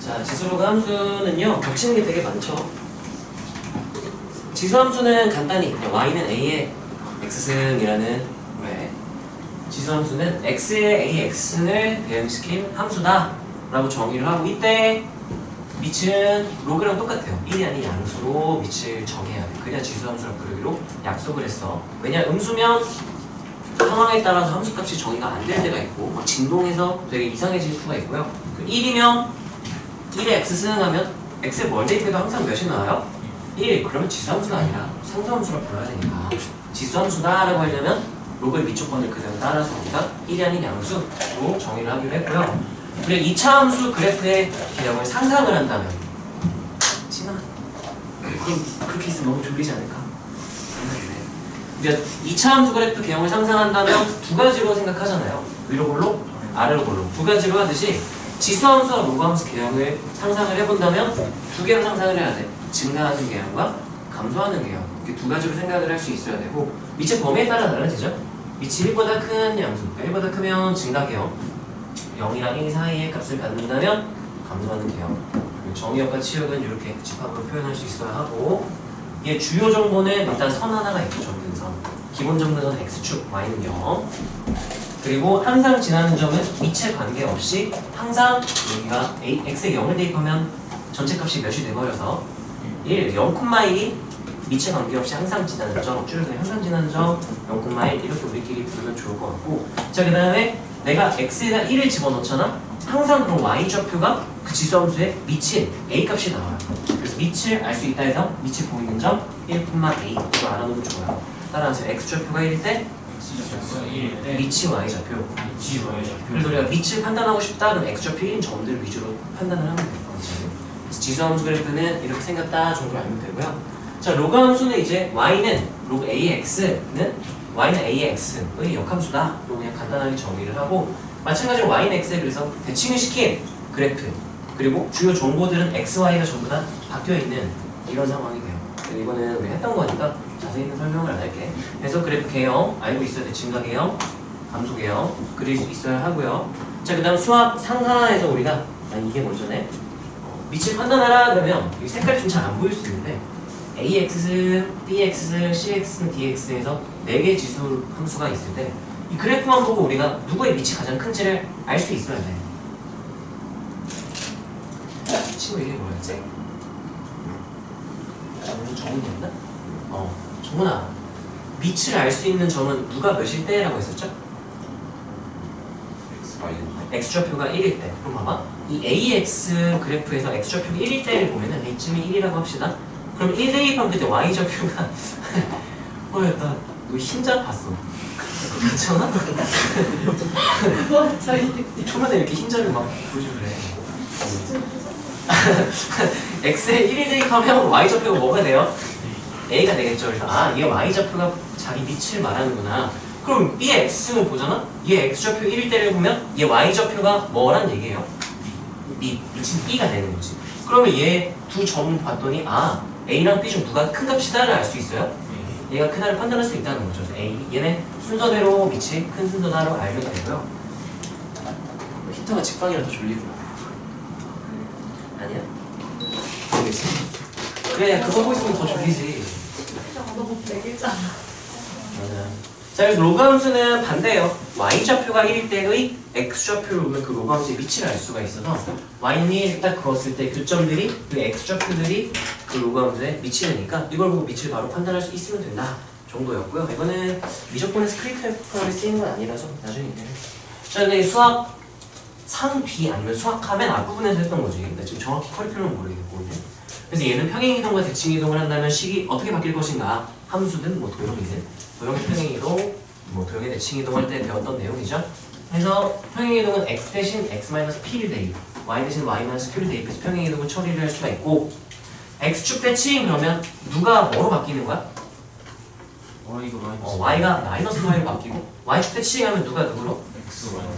자, 지수로그 함수는요, 겹치는 게 되게 많죠. 지수함수는 간단히 그냥 y는 a의 x승이라는 왜 지수함수는 x의 ax를 대응시킨 함수다 라고 정의를 하고, 이때 밑은 로그랑 똑같아요. 1이 아닌 양수로 밑을 정해야 돼. 그래야 지수함수라 부르기로 약속을 했어. 왜냐, 음수면 상황에 따라서 함수값이 정의가 안 될 때가 있고 막 진동해서 되게 이상해질 수가 있고요. 1이면 1의 x승 하면 x에 뭘 대입해도 항상 몇이 나와요? 1. 그러면 지수함수가 아니라 상수함수라 불러야 되니까 지수함수다 라고 하려면 로그의 밑조건을 그대로 따라서 우리가 1이 아닌 양수로 정의를 하기로 했고요. 우리가 2차 함수 그래프의 개념을 상상을 한다면, 진아 그럼 그렇게 있으면 너무 졸리지 않을까? 우리가 2차 함수 그래프 개념을 상상한다면 두 가지로 생각하잖아요. 위로 골로, 아래로 골로. 두 가지로 하듯이 지수함수와 로그함수 개념을 상상을 해본다면 두 개로 상상을 해야 돼. 증가하는 개념과 감소하는 개념. 이렇게 두 가지로 생각을 할 수 있어야 되고, 밑의 범위에 따라 달라지죠. 밑이 1보다 큰 양수, 1보다 크면 증가 개념, 0이랑 1 사이의 값을 갖는다면 감소하는 개념. 정의역과 치역은 이렇게 집합으로 표현할 수 있어야 하고, 이게 주요 정보는 일단 선 하나가 있죠. 점근선. 기본 점근선 x축, y는 0. 그리고 항상 지나는 점은 밑에 관계없이 항상 여기가 x에 0을 대입하면 전체 값이 몇이 돼버려서 1, 0,1이 밑에 관계없이 항상 지나는 점, 줄여서 항상 지나는 점, 0,1 이렇게 우리끼리 부르면 좋을 것 같고, 자, 그 다음에 내가 x에다 1을 집어넣잖아? 항상 그럼 y좌표가 그 지수함수의 밑인 a 값이 나와요. 그래서 밑을 알 수 있다 해서 밑이 보이는 점 1,a 이거 알아놓으면 좋아요. 따라서 x좌표가 1일 때 밑이 y좌표. 그래서 우리가 밑을 판단하고 싶다 그럼 x좌표 1인 점들 위주로 판단을 하면 돼요. 그래서 지수함수 그래프는 이렇게 생겼다 정도로 알면 되고요. 자, 로그 함수는 이제 y는 로그 a의 x는 y는 a의 x의 역함수다. 로 그냥 간단하게 정의를 하고, 마찬가지로 y는 x에 그래서 대칭을 시킨 그래프, 그리고 주요 정보들은 x, y가 전부 다 바뀌어 있는 이런 상황이 돼요. 이거는 우리 했던 거니까 자세히는 설명을 안 할게. 그래서 그래프 개형 알고 있어야 돼. 증가 개형, 감소 개형 그릴 수 있어야 하고요. 자, 그 다음 수학 상하에서 우리가 이게 먼저네. 밑을 판단하라 그러면 이 색깔이 좀 잘 안 보일 수 있는데 ax, bx, cx, dx에서 4개의 지수 함수가 있을 때 이 그래프만 보고 우리가 누구의 밑이 가장 큰지를 알 수 있어야 돼. 친구 이름이 뭐였지? 정훈이었나? 정훈아, 밑을 알 수 있는 점은 누가 몇일 때라고 했었죠? x좌표가 1일 때. 그럼 봐봐, 이 ax 그래프에서 x좌표가 1일 때를 보면은 이쯤이 1이라고 합시다. 그럼 1 대입하면 그때 y좌표가 나 너 흰자 봤어. 괜찮아? 초반에 이렇게 흰자를 막 보여주고 그래. x에 1일 대입하면 y좌표가 뭐가 돼요? a가 되겠죠. 그래서 얘 y좌표가 자기 밑을 말하는구나. 그럼 b의 x승을 보잖아? 얘 x좌표 1일 때를 보면 얘 y좌표가 뭐란 얘기예요? 밑인 b가 되는 거지. 그러면 얘 두 점 봤더니 a랑 b 중 누가 큰 값이다를 알 수 있어요? 얘가 크다를 판단할 수 있다는 거죠. 얘네 순서대로 밑이 큰 순서다라고 알게 되고요. 히터가 직방이라서 졸리구나. 아니야? 모르겠어. 그래, 그거 보고 있으면 더 졸리지. 너무 매길잖아. 맞아. 자, 그래서 로그 함수는 반대예요. y좌표가 1일 때의 x좌표를 보면 그 로그 함수의 위치를 알 수가 있어서 y는 1 딱 그었을 때 교점들이 그 x좌표들이 그 로그 함수의 위치니까 이걸 보고 위치를 바로 판단할 수 있으면 된다 정도였고요. 이거는 미적분의 스크립트에 쓰이는 건 아니라서 나중에 얘기해. 자, 근데 수학 상 뒤 아니면 수학하면 앞부분에서 했던 거지. 근데 지금 정확히 커리큘럼은 모르겠고. 그래서 얘는 평행이동과 대칭이동을 한다면 식이 어떻게 바뀔 것인가, 함수든 뭐 도형이든 도형의 평행이동, 뭐 도형의 대칭이동 할 때 배웠던 내용이죠. 그래서 평행이동은 x 대신 x-p를 대입, y 대신 y-q를 대입해서 평행이동을 처리를 할 수가 있고, x축 대칭 그러면 누가 뭐로 바뀌는 거야? y가 마이너스 y로 바뀌고, y축 대칭하면 누가 누구로?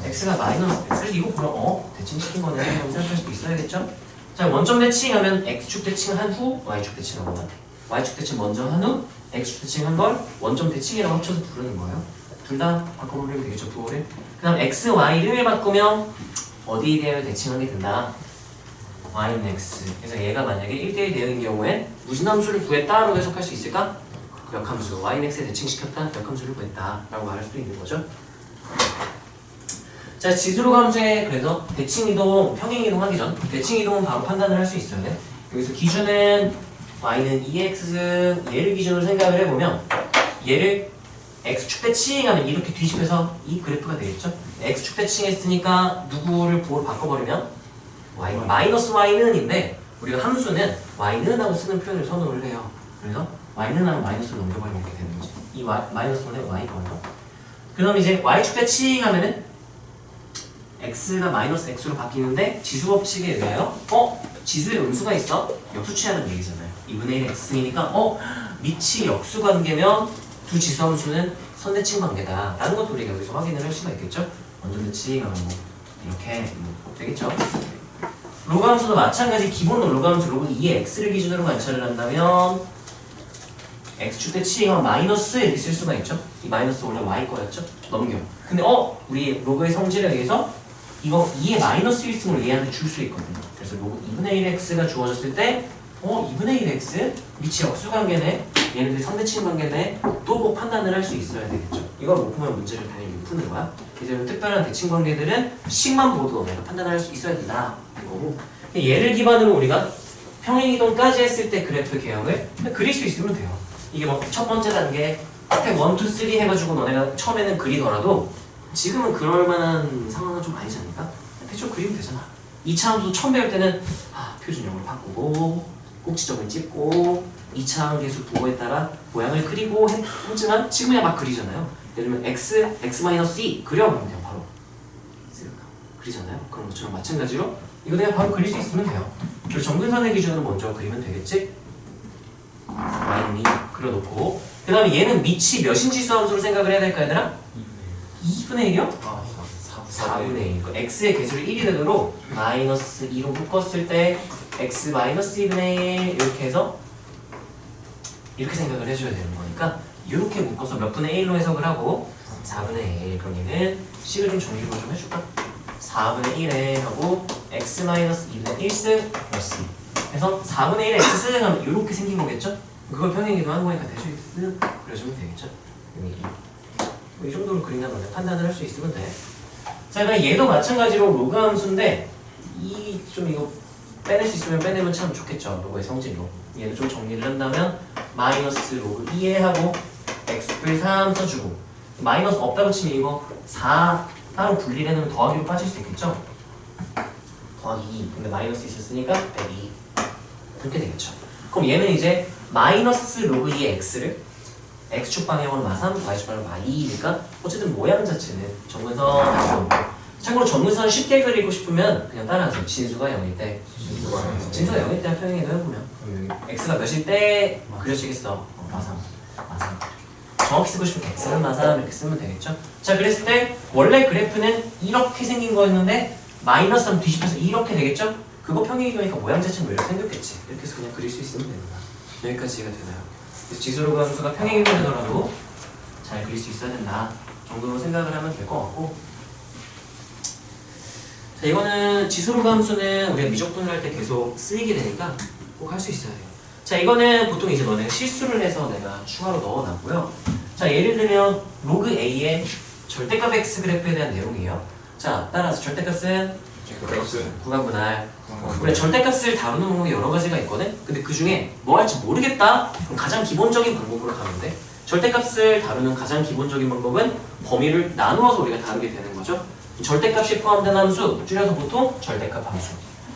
x가 마이너스 x를 이거 그럼 대칭시킨 거네 라고 생각할 수도 있어야겠죠? 자, 원점 대칭하면 x축 대칭한 후 y축 대칭하거나, y축 대칭 먼저 한 후 x축 대칭한 걸 원점 대칭이라고 합쳐서 부르는 거예요. 둘 다 바꿔버리면 되겠죠, 부호를. 그 다음 x, y를 바꾸면 어디에 대하여 대칭하게 된다? y는 x. 그래서 얘가 만약에 1대1 대응인 경우엔 무슨 함수를 구했다라고 해석할 수 있을까? 역함수 y는 x에 대칭시켰다. 역함수를 구했다 라고 말할 수도 있는 거죠. 자, 지수로 함수에 그래서 대칭이동, 평행이동 하기 전 대칭이동은 바로 판단을 할 수 있어야 돼. 여기서 기준은 y는 2x, 얘를 기준으로 생각을 해보면 얘를 x축 대칭하면 이렇게 뒤집혀서 이 그래프가 되겠죠. x축 대칭했으니까 누구를 보호로 바꿔버리면 y는 마이너스 y는인데 우리가 함수는 y는 하고 쓰는 표현을 선호를 해요. 그래서 y는 하고 마이너스를 넘겨버리면 이렇게 되는 거지. 이 마이너스는 y가 먼저. 그럼 이제 y축 대칭하면은 x가 마이너스 x로 바뀌는데 지수 법칙에 의하여 지수에 음수가 있어? 역수 취하는 얘기잖아요. 2분의 1 x승이니까 밑이 역수 관계면 두 지수 함수는 선대칭 관계다 라는 것도 우리가 여기서 확인을 할 수가 있겠죠. 완전 대칭하면 뭐 이렇게 되겠죠. 로그 함수도 마찬가지. 기본 로그 함수 로그 2의 x를 기준으로 관찰을 한다면 x축 대칭하면 마이너스 이렇게 쓸 수가 있죠. 이 마이너스 원래 y 거였죠. 넘겨. 근데 우리 로그의 성질에 의해서 이거 2의 마이너스 1승을 얘한테 줄 수 있거든요. 그래서 로그 2분의 1x가 주어졌을 때 2분의 1x 밑이 역수 관계네, 얘네들 선대칭 관계네, 또 꼭 판단을 할 수 있어야 되겠죠. 이걸 못 풀면 문제를 당연히 못 푸는 거야. 이제 특별한 대칭 관계들은 식만 보도 내가 판단을 할 수 있어야 된다 이거고, 얘를 기반으로 우리가 평행이동까지 했을 때 그래프 개형을 그릴 수 있으면 돼요. 이게 뭐 첫 번째 단계 스텝 1, 2, 3 해가지고 너네가 처음에는 그리더라도 지금은 그럴 만한 상황은 좀 아니지 않을까? 대충 그리면 되잖아. 2차 함수 처음 배울 때는 표준형으로 바꾸고 꼭지점을 찍고 2차 함계수 부호에 따라 모양을 그리고 했지만 지금이야 막 그리잖아요. 예를 들면 x-2 그려보면 돼요. 바로 그리잖아요. 그런 것처럼 마찬가지로 이거 내가 바로 그릴 수 있으면 돼요. 그리고 정근선의 기준으로 먼저 그리면 되겠지? y는 2 그려놓고 그 다음에 얘는 밑이 몇인 지수 함수로 생각을 해야 될까 얘들아? 2분의 1이요? 4분의 1. x의 개수를 1이 되도록 마이너스 2로 묶었을 때 x 마이너스 2분의 1 이렇게 해서 이렇게 생각을 해줘야 되는 거니까 이렇게 묶어서 몇 분의 1로 해석을 하고 4분의 1. 그럼 얘는 식을 좀 정리를 좀 해줄까? 4분의 1에 하고 x 마이너스 2분의 1승 플러스 그래서 4분의 1에 x승 하면 이렇게 생긴 거겠죠? 그걸 평행이동 한 거니까 대충 x 그려주면 되겠죠? 이 정도로 그린다 거냐 판단을 할 수 있으면 돼. 자, 그럼 얘도 마찬가지로 로그 함수인데 좀 이거 빼낼 수 있으면 빼내면 참 좋겠죠. 로그의 성질로. 얘도 좀 정리를 한다면 마이너스 로그 2에 하고 x플 3 써주고 마이너스 없다고 치면 이거 4 따로 분리를 해놓으면 더하기로 빠질 수 있겠죠. 더하기 2. 근데 마이너스 있었으니까 102 이렇게 되겠죠. 그럼 얘는 이제 마이너스 로그 2의 x를 x축 방향으로 마3, y축 방향으로 마2니까 어쨌든 모양 자체는 정근선. 참고로 정근선 쉽게 그리고 싶으면 그냥 따라하세요. 진수가 0일 때. 진수가 0일 때 평행이동 해보면 x가 몇일 때 그려지겠어? 마3. 정확히 쓰고 싶으면 x는 마3 이렇게 쓰면 되겠죠? 자, 그랬을 때 원래 그래프는 이렇게 생긴 거였는데 마이너스 하면 뒤집혀서 이렇게 되겠죠? 그거 평행이동이니까 모양 자체는 뭐 이렇게 생겼겠지. 이렇게 해서 그냥 그릴 수 있으면 됩니다. 여기까지 이해가 되나요? 그래서 지수로그 함수가 평행이동 되더라도 잘 그릴 수 있어야 된다 정도로 생각을 하면 될 것 같고, 자, 이거는 지수로그 함수는 우리가 미적분을 할 때 계속 쓰이게 되니까 꼭 할 수 있어야 돼요. 자, 이거는 보통 이제 너네가 실수를 해서 내가 추가로 넣어놨고요. 자, 예를 들면 로그 A의 절대값 X 그래프에 대한 내용이에요. 자, 따라서 절대값은 구간분할. 우리가 절대값을 다루는 방법이 여러 가지가 있거든? 근데 그 중에 뭐 할지 모르겠다? 그럼 가장 기본적인 방법으로 가면 돼. 절대값을 다루는 가장 기본적인 방법은 범위를 나누어서 우리가 다루게 되는 거죠. 절대값이 포함된 함수, 줄여서 보통 절대값 함수.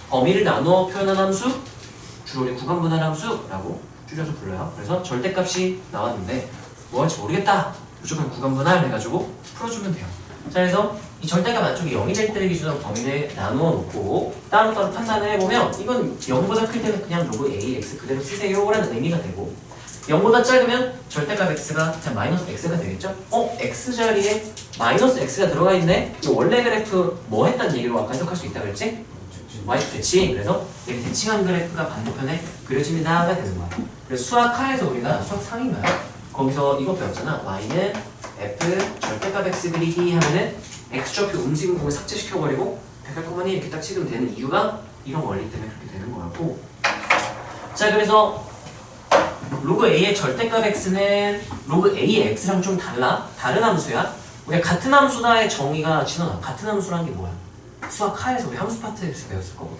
범위를 나누어 표현한 함수, 주로 우리 구간분할 함수라고 줄여서 불러요. 그래서 절대값이 나왔는데 뭐 할지 모르겠다. 무조건 구간분할 해가지고 풀어주면 돼요. 자, 그래서 이 절대값 안쪽에 0이 될 때를 기준으로 범위를 나누어 놓고 따로따로 판단을 해보면 이건 0보다 클 때는 그냥 로그 A, X 그대로 쓰세요 라는 의미가 되고 0보다 작으면 절대값 X가 그냥 마이너스 X가 되겠죠? X 자리에 마이너스 X가 들어가 있네? 이 원래 그래프 뭐 했다는 얘기로 아까 해석할 수 있다 그랬지? Y축 대칭. 그래서 이 대칭한 그래프가 반대편에 그려집니다가 되는 거야. 그래서 수학하에서 우리가 수학 상인가요? 거기서 이거 배웠잖아. Y는 F 절대값 X 그리기 하면은 X좌표 움직임 공을 삭제시켜버리고 백할코마니 이렇게 딱 찍으면 되는 이유가 이런 원리 때문에 그렇게 되는 거였고. 자, 그래서 로그 a의 절대값 x는 로그 a의 x랑 좀 다른 함수야. 우리가 같은 함수다의 정의가 진원아, 같은 함수라는 게 뭐야? 수학 하에서 우리 함수 파트에서 배웠을 거거든.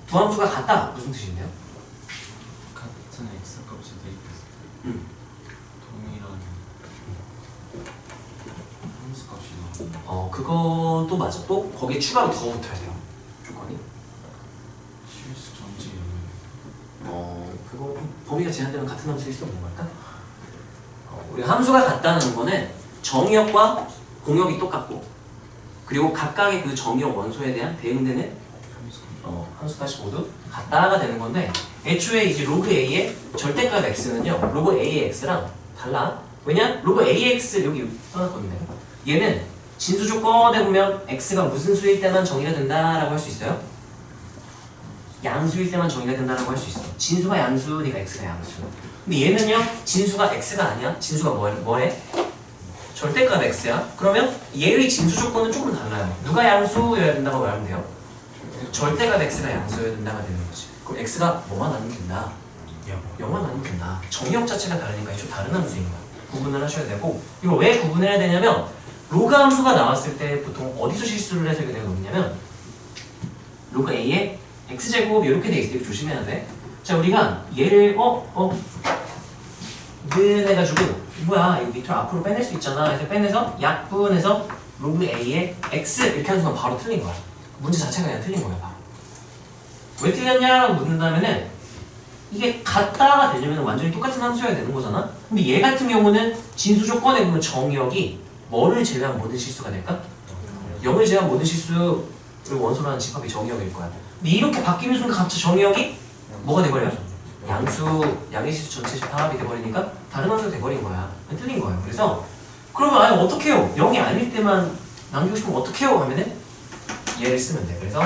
두 함수가 같다 무슨 뜻인데요? 같은 x 값이 대입했을 때 응. 동일한 함수 값이 나오는 그것도 맞아. 또 거기에 추가로 더 붙어야 돼요. 조건이. 실수 전체 그거 범위가 제한되면 같은 함수일 수 없는 걸까? 우리가 함수가 같다는 거는 정의역과 공역이 똑같고, 그리고 각각의 그 정의역 원소에 대한 대응되는 함수값이 모두 같다가 되는 건데, 애초에 이제 로그 a의 절대값 x는요, 로그 a의 x랑 달라. 왜냐? 로그 ax 여기 써놨거든요. 얘는 진수 조건에 보면 x가 무슨 수일 때만 정의가 된다라고 할 수 있어요? 양수일 때만 정의가 된다라고 할 수 있어. 진수가 양수니까 x가 양수. 근데 얘는요, 진수가 x가 아니야. 진수가 뭐해? 절대값 x야. 그러면 얘의 진수 조건은 조금 달라요. 누가 양수여야 된다고 말하면 돼요? 절대값 x가 양수여야 된다가 되는 거지. 그럼 x가 뭐만 아니면 된다? 0만 아니면 된다. 정의역 자체가 다르니까 좀 다른 함수인 거야. 구분을 하셔야 되고, 이걸 왜 구분해야 되냐면, 로그 함수가 나왔을 때 보통 어디서 실수를 해서 이게 내가 놓냐면, 로그 a의 x제곱 이렇게 돼 있으니까 조심해야 돼. 자, 우리가 얘를 는 해가지고 뭐야, 이거 밑으로 앞으로 빼낼 수 있잖아. 그래서 빼내서 약분해서 로그 a의 x 이렇게 하는 순간 바로 틀린 거야. 문제 자체가 그냥 틀린 거야, 바로. 왜 틀렸냐라고 묻는다면은, 이게 같다가 되려면 완전히 똑같은 함수여야 되는 거잖아. 근데 얘 같은 경우는 진수 조건에 보면 정의역이 뭐를 제외한 모든 실수가 될까? 0을 제외한 모든 실수를 원소로 하는 집합이 정의역일 거야. 근데 이렇게 바뀌는 순간 갑자기 정의역이 뭐가 돼버려? 양의 실수 전체 집합이 돼버리니까 다른 함수가 돼버린 거야. 틀린 거예요. 그래서 그러면 아니 어떡해요? 0이 아닐 때만 남기고 싶으면 어떡해요? 하면은 얘를 쓰면 돼. 그래서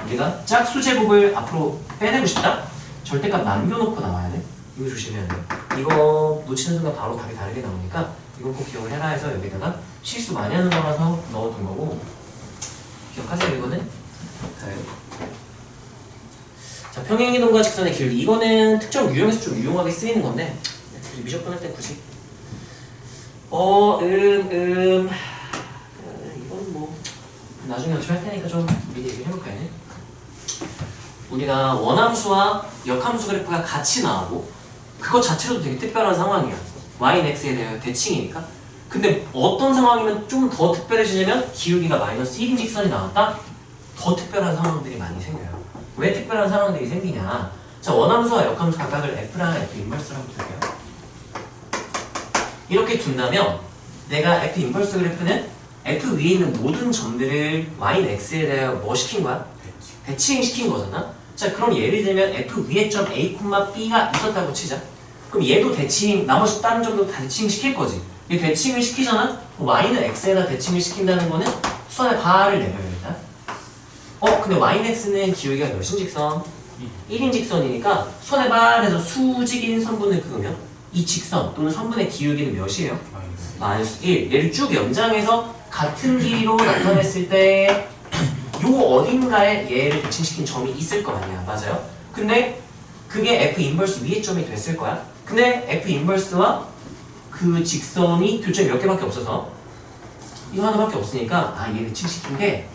우리가 짝수제곱을 앞으로 빼내고 싶다? 절대값 남겨놓고 나와야 돼. 이거 조심해야 돼. 이거 놓치는 순간 바로 답이 다르게 나오니까 이건 꼭 기억을 해라 해서 여기다가 실수 많이 하는 거라서 넣어둔 거고, 기억하세요. 이거는 자, 평행이동과 직선의 길이. 이거는 특정 유형에서 좀 유용하게 쓰이는 건데 미적분 할 때 굳이 이건 뭐 나중에 어차피 할 테니까 좀 미리 얘기를 해볼까 요. 우리가 원함수와 역함수 그래프가 같이 나오고 그것 자체로도 되게 특별한 상황이야. y는 x에 대한 대칭이니까. 근데 어떤 상황이면 좀 더 특별해지냐면 기울기가 마이너스 1인 직선이 나왔다? 더 특별한 상황들이 많이 생겨요. 왜 특별한 상황들이 생기냐? 자, 원함수와 역함수 각각을 f랑 f 인버스라고 둘게요. 이렇게 둔다면 내가 f 인버스 그래프는 f 위에 있는 모든 점들을 y는 x에 대해 뭐 시킨 거야? 대칭시킨 거잖아. 자, 그럼 예를 들면 f 위에 점 a, b가 있었다고 치자. 그럼 얘도 대칭, 나머지 다른 점도 다 대칭시킬 거지. 이 대칭을 시키잖아? y는 x에다 대칭을 시킨다는 거는 수선의 바를 내려요, 일단. 근데 y는 x는 기울기가 몇인 직선? 1인 직선이니까 수선의 바에서 수직인 선분을 그으면 이 직선 또는 선분의 기울기는 몇이에요? 마이너스 1. 얘를 쭉 연장해서 같은 길이로 나타냈을 때 요 어딘가에 얘를 대칭시킨 점이 있을 거 아니야. 맞아요? 근데 그게 f 인버스 위의 점이 됐을 거야. 근데 f 인버스와 그 직선이 교점이 몇 개밖에 없어서 이거 하나밖에 없으니까 얘를 대칭시킨 게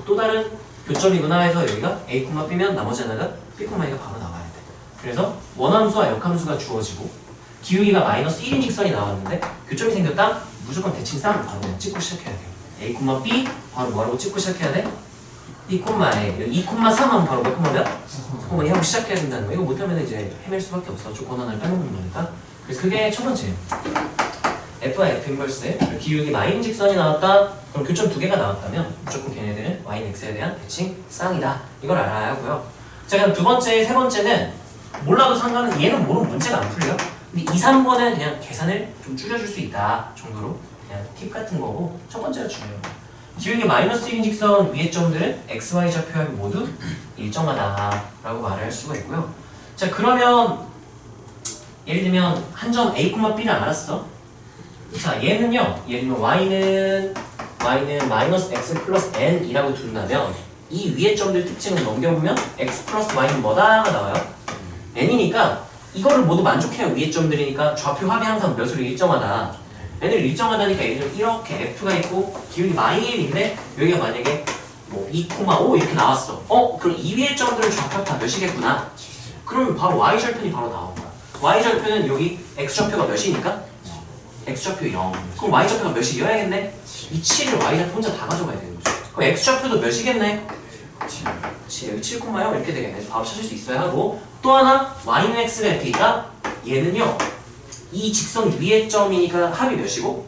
또 다른 교점이구나 해서 여기가 a, b면 나머지 하나가 b, e가 바로 나와야 돼. 그래서 원함수와 역함수가 주어지고 기울기가 마이너스 1인 직선이 나왔는데 교점이 생겼다? 무조건 대칭 쌍 바로 그냥 찍고 시작해야 돼요. a, b 바로 뭐라고 찍고 시작해야 돼? 2,A 여기 2,3 하면 바로 몇 콤마면? 3,2 하고 시작해야 된다는 거. 이거 못하면 이제 헤맬 수밖에 없어. 조건 하나를 빼먹는 거니까. 그래서 그게 첫 번째예요. F와 F 인버스에 기울기 마이너 직선이 나왔다. 그럼 교점 두 개가 나왔다면 무조건 걔네들은 Y는 X에 대한 대칭 쌍이다. 이걸 알아야 하고요. 자, 그럼 두 번째, 세 번째는 몰라도 상관은 얘는 모르면 문제가 안 풀려. 근데 2, 3번은 그냥 계산을 좀 줄여줄 수 있다 정도로 그냥 팁 같은 거고, 첫 번째가 중요해요. 기울기 마이너스 1인 직선 위의 점들은 x, y 좌표하면 모두 일정하다라고 말을 할 수가 있고요. 자, 그러면 예를 들면 한 점 a, b를 알았어. 자, 얘는요. 예를 들면 y는 마이너스 x 플러스 n이라고 둔다면 이 위의 점들 특징을 넘겨보면 x 플러스 y는 뭐다가 나와요. n이니까 이거를 모두 만족해야 위의 점들이니까 좌표 합이 항상 몇으로 일정하다. n을 일정하다니까 예를 들어 이렇게 f가 있고 기울기 마이너스인데 여기가 만약에 뭐 2,5 이렇게 나왔어. 그럼 이 위의 점들은 좌표 다 몇이겠구나. 그러면 바로 y절편이 바로 나온 거야. y절편은 여기 x좌표가 몇이니까? x좌표 0. 그럼 y좌표가 몇이어야겠네? 이 7을 y좌표 혼자 다 가져가야 되는 거죠. 그럼 x좌표도 몇이겠네? 7. 여기 7,0 이렇게 되겠네. 바로 찾을 수 있어야 하고 또 하나 y는 x가 이렇게 있다? 얘는요 이 직선 위의 점이니까 합이 몇이고?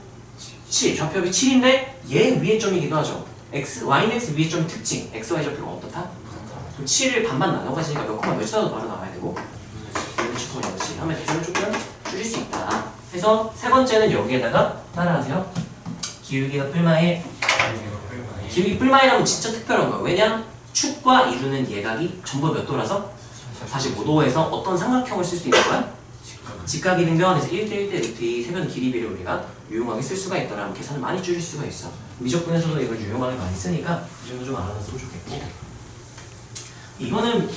7. 좌표합이 7인데 얘 위의 점이기도 하죠. y는 x 위의 점 특징 x, y 좌표가 어떻다? 그럼 7을 반반 나눠가지니까 몇 콤마 몇이라도 바로 나와야 되고 6,0 몇이 하면 계산을 조금 줄일 수 있다. 그래서 세 번째는 여기에다가 따라하세요. 기울기가 뿔마에 기울기 뿔마이라면 진짜 특별한 거야. 왜냐? 축과 이루는 예각이 전부 몇 도라서? 45도에서 어떤 삼각형을 쓸 수 있는 거야? 직각이 등변에서 1대1대 루트 2 세변 길이비를 우리가 유용하게 쓸 수가 있더라면 계산을 많이 줄일 수가 있어. 미적분에서도 이걸 유용하게 많이 쓰니까 이 정도 좀 알아놨으면 좋겠고 이거는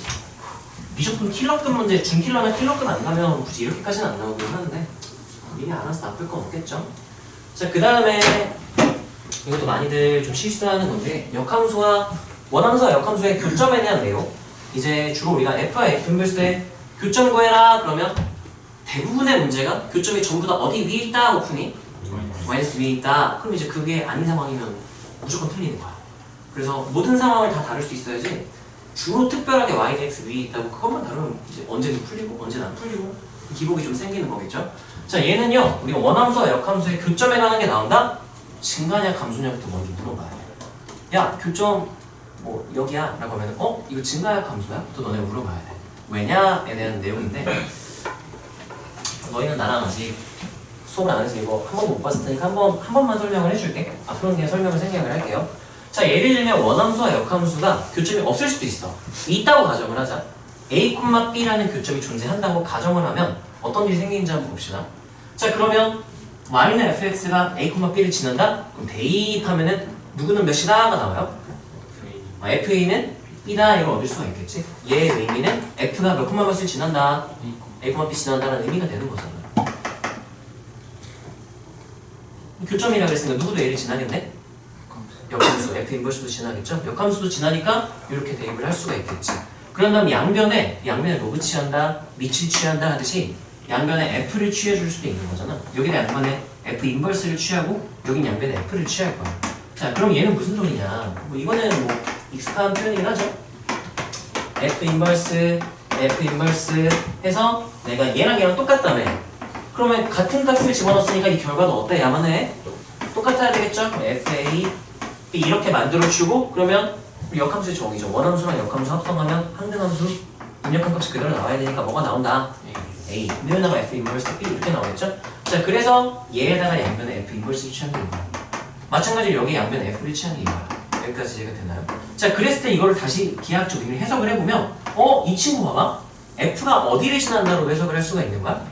미적분 킬러급 문제, 준킬러나 킬러급 안 가면 굳이 이렇게까지는 안 나오긴 하는데 미리 알아서 나쁠 건 없겠죠. 자, 그 다음에 이것도 많이들 좀 실수하는 건데 역함수와 원함수와 역함수의 교점에 대한 내용. 이제 주로 우리가 F와 F 인버스의 교점 구해라 그러면 대부분의 문제가 교점이 전부 다 어디 위에 있다 하고 푸니? 마이너스 위에 있다. 그럼 이제 그게 아닌 상황이면 무조건 틀리는 거야. 그래서 모든 상황을 다 다룰 수 있어야지 주로 특별하게 y는 x 위에 있다고 그것만 다루면 이제 언제는 풀리고 언제는 안 풀리고 기복이 좀 생기는 거겠죠. 자, 얘는요 우리가 원함수와 역함수의 교점에 관한 게 나온다? 증가냐 감소냐부터 먼저 물어봐야 돼. 야, 교점 뭐 여기야 라고 하면 이거 증가야 감소야? 또 너네 물어봐야 돼. 왜냐에 대한 내용인데 너희는 나랑 아직 수업을 안 해서 이거 한 번도 못 봤을 테니까 한 번만 설명을 해줄게. 앞으로는 그냥 설명을 생략을 할게요. 자, 예를 들면 원함수와 역함수가 교점이 없을 수도 있어. 있다고 가정을 하자. A, B라는 교점이 존재한다고 가정을 하면 어떤 일이 생기는지 한번 봅시다. 자, 그러면 y는 fx가 A, B를 지난다? 그럼 대입하면은 누구는 몇이다가 나와요? fa는 b다 이걸 얻을 수가 있겠지. 얘의 의미는 f가 몇 몇을 지난다. A, B 지난다는 의미가 되는 거잖아. 교점이라 그랬으니까 누구도 얘를 지나겠네? 역함수, F 인버스도 지나겠죠? 역함수도 지나니까 이렇게 대입을 할 수가 있겠지. 그런 다음 양변에 로그 취한다, 밑을 취한다 하듯이 양변에 F를 취해줄 수도 있는 거잖아. 여기는 양변에 F 인버스를 취하고 여긴 양변에 F를 취할 거야. 자, 그럼 얘는 무슨 소리냐? 뭐 이거는 뭐 익숙한 표현이긴 하죠. F 인버스 해서 내가 얘랑 똑같다며. 그러면 같은 값을 집어넣었으니까 이 결과도 어때야만 해? 똑같아야 되겠죠? FA 이렇게 만들어주고 그러면 우리 역함수의 정의죠. 원함수랑 역함수 합성하면 항등함수 입력한 값이 그대로 나와야 되니까 뭐가 나온다? A. 내려다가 F 인버스 B 이렇게 나오겠죠? 자, 그래서 얘에다가 양변에 F 인버스를 취한 게 이거야. 마찬가지로 여기 양변에 F를 취한 게 이거야. 여기까지 이해가 되나요? 자, 그랬을 때 이거를 다시 기하학적 의미를 해석을 해보면 이 친구 봐봐. F가 어디를 지난다로 해석을 할 수가 있는 거야?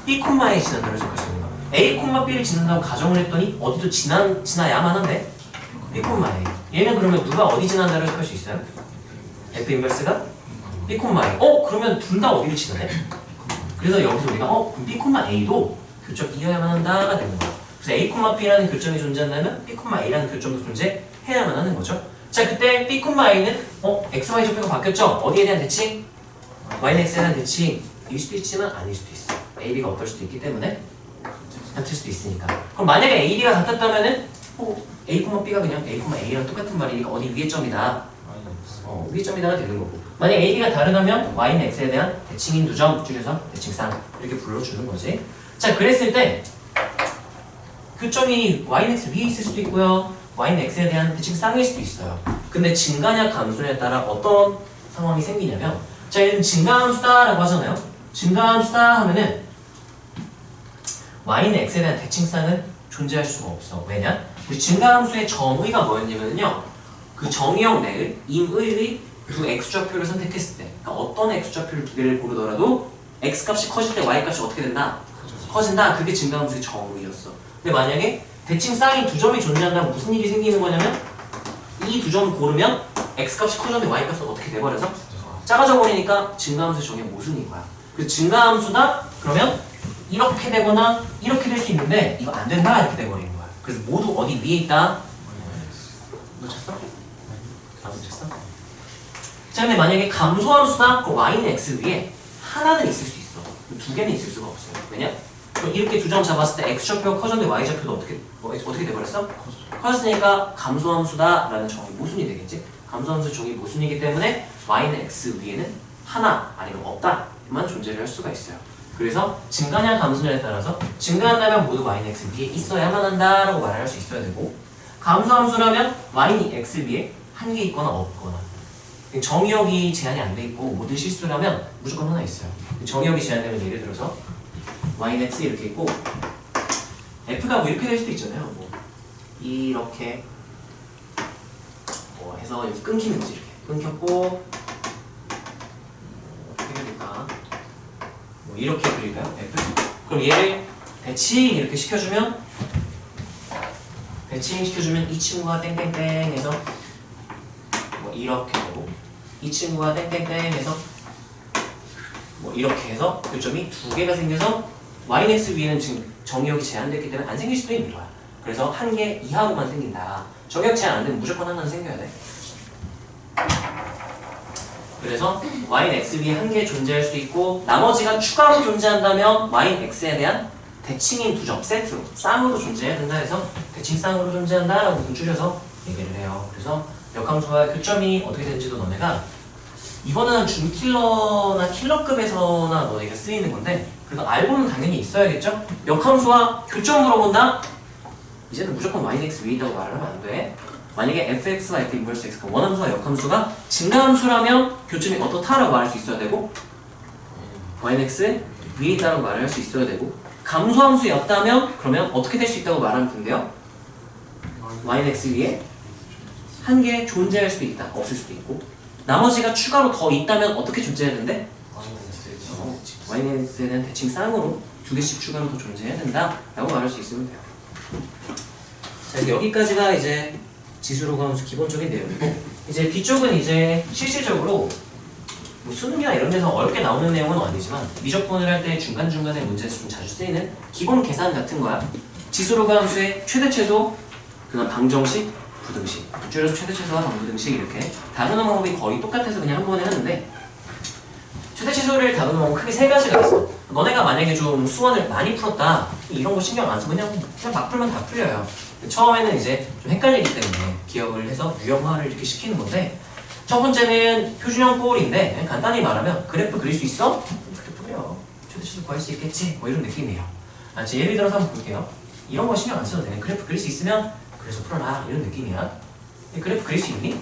B, A에 지난다로 해석할 수 있는 거야. A, B를 지난다고 가정을 했더니 어디도 지나야만 한데 B, A. 얘는 그러면 누가 어디 지난다로 해석할 수 있어요? F 인버스가 B, A. 그러면 둘 다 어디를 지나네? 그래서 여기서 우리가 B, A도 교점 이어야만 한다가 되는 거야. 그래서 A, B라는 교점이 존재한다면 B, A라는 교점도 존재해야만 하는 거죠. 자, 그때 B, A는 X, Y 좌표가 바뀌었죠? 어디에 대한 대칭? Y는 X에 대한 대칭일 수도 있지만 아닐 수도 있어. A, B가 어떨 수도 있기 때문에 같을 수도 있으니까. 그럼 만약에 A, B가 같았다면은 A, B가 그냥 A, A랑 똑같은 말이니까 어디 위의 점이다. 위의 점이다가 되는 거고. 만약 A, B가 다르다면 Y는 X에 대한 대칭인 두 점 줄여서 대칭상 이렇게 불러주는 거지. 자, 그랬을 때 교점이 Y는 X 위에 있을 수도 있고요. Y는 X에 대한 대칭상일 수도 있어요. 근데 증가냐 감소냐에 따라 어떤 상황이 생기냐면 자, 얘는 증가함수다라고 하잖아요. 증가함수다 하면은 Y는 X에 대한 대칭상은 존재할 수가 없어. 왜냐? 우리 증가함수의 정의가 뭐였냐면요. 그 정의형 내의 임의의 두 X좌표를 선택했을 때 그러니까 어떤 X좌표를 두 개를 고르더라도 X값이 커질 때 Y값이 어떻게 된다? 커진다. 그게 증가함수의 정의였어. 근데 만약에 대칭 쌍인 두 점이 존재한다면 무슨 일이 생기는 거냐면 이 두 점을 고르면 x값이 커졌는데 y값은 어떻게 돼버려서 작아져 버리니까 증가함수 정의 모순인 거야. 그래서 증가함수다 그러면 이렇게 되거나 이렇게 될 수 있는데 이거 안 된다 이렇게 돼버리는 거야. 그래서 모두 어디 위에 있다? 놓쳤어? 안 놓쳤어? 자 근데 만약에 감소함수다 그 y는 x 위에 하나는 있을 수 있어. 두 개는 있을 수가 없어요. 왜냐? 그럼 이렇게 두 점 잡았을 때 x좌표가 커졌는데 y좌표도 어떻게 돼버렸어? 커졌으니까 감소함수다 라는 정의 모순이 되겠지? 감소함수 정의 모순이기 때문에 y는 x 위에는 하나 아니면 없다만 존재를 할 수가 있어요. 그래서 증가냐 감소냐에 따라서 증가한다면 모두 y는 x 위에 있어야만 한다라고 말을 할 수 있어야 되고 감소함수라면 y는 x 위에 한 개 있거나 없거나 정의역이 제한이 안 돼 있고 모든 실수라면 무조건 하나 있어요. 정의역이 제한되면 예를 들어서 y는 x 이렇게 있고 f가 뭐 이렇게 될 수도 있잖아요. 뭐 이렇게 뭐 해서 여기 끊기는 거지. 이렇게 끊겼고 어떻게 해야 될까? 뭐 이렇게 그릴까요? f? 그럼 얘를 대칭 이렇게 시켜주면 이 친구가 땡땡땡 해서 뭐 이렇게 되고 이 친구가 땡땡땡 해서 뭐 이렇게 해서 교점이 두 개가 생겨서 yx 위에는 지금 정의역이 제한됐기 때문에 안 생길 수도 있는 거야. 그래서 한 개 이하로만 생긴다. 정의역 제한 안 되면 무조건 하나는 생겨야 돼. 그래서 y는 x 위에 한 개 존재할 수 있고 나머지가 추가로 존재한다면 y는 x에 대한 대칭인 두 점 세트로 쌍으로 존재해야 된다 해서 대칭 쌍으로 존재한다 라고 줄여서 얘기를 해요. 그래서 역함수와 교점이 어떻게 되는지도 너네가 이거는 준킬러나 킬러급에서나 너네가 쓰이는 건데 그래도 알고는 당연히 있어야겠죠? 역함수와 교점 물어본다? 이제는 무조건 y는 x 위에 있다고 말을 하면 안 돼. 만약에 fx와 f 인버스 x가 원함수와 역함수가 증가함수라면 교점이 어떻다라고 말할 수 있어야 되고 y는 x 위에 있다고 말을 할 수 있어야 되고 감소함수였다면 그러면 어떻게 될 수 있다고 말하면 된대요? y는 x 위에 한 개 존재할 수도 있다. 없을 수도 있고 나머지가 추가로 더 있다면 어떻게 존재해야 된대? y는 x에 대한 대칭 쌍으로 두 개씩 추가로 더 존재해야 된다 라고 말할 수 있으면 돼요. 자 여기까지가 이제 지수로 함수 기본적인 내용이고 이제 뒤쪽은 이제 실질적으로 뭐 수능이나 이런 데서 어렵게 나오는 내용은 아니지만 미적분을 할 때 중간중간에 문제에서 좀 자주 쓰이는 기본 계산 같은 거야. 지수로 함수의 최대 최소 그다음 방정식 부등식 줄여서 최대 최소와 방부등식 이렇게 다루는 방법이 거의 똑같아서 그냥 한 번에 하는데 최대 최소를 다루는 방법 크게 세 가지가 있어. 너네가 만약에 좀 수원을 많이 풀었다 이런 거 신경 안 쓰고 그냥 막 풀면 다 풀려요. 처음에는 이제 좀 헷갈리기 때문에 기억을 해서 유형화를 이렇게 시키는 건데 첫 번째는 표준형 꼴인데 그냥 간단히 말하면 그래프 그릴 수 있어? 그래프 그려. 최대 최소 구할 수 있겠지? 뭐 이런 느낌이에요. 예를 들어서 한번 볼게요. 이런 거 신경 안 써도 돼. 그래프 그릴 수 있으면 그래서 풀어라 이런 느낌이야. 그래프 그릴 수 있니?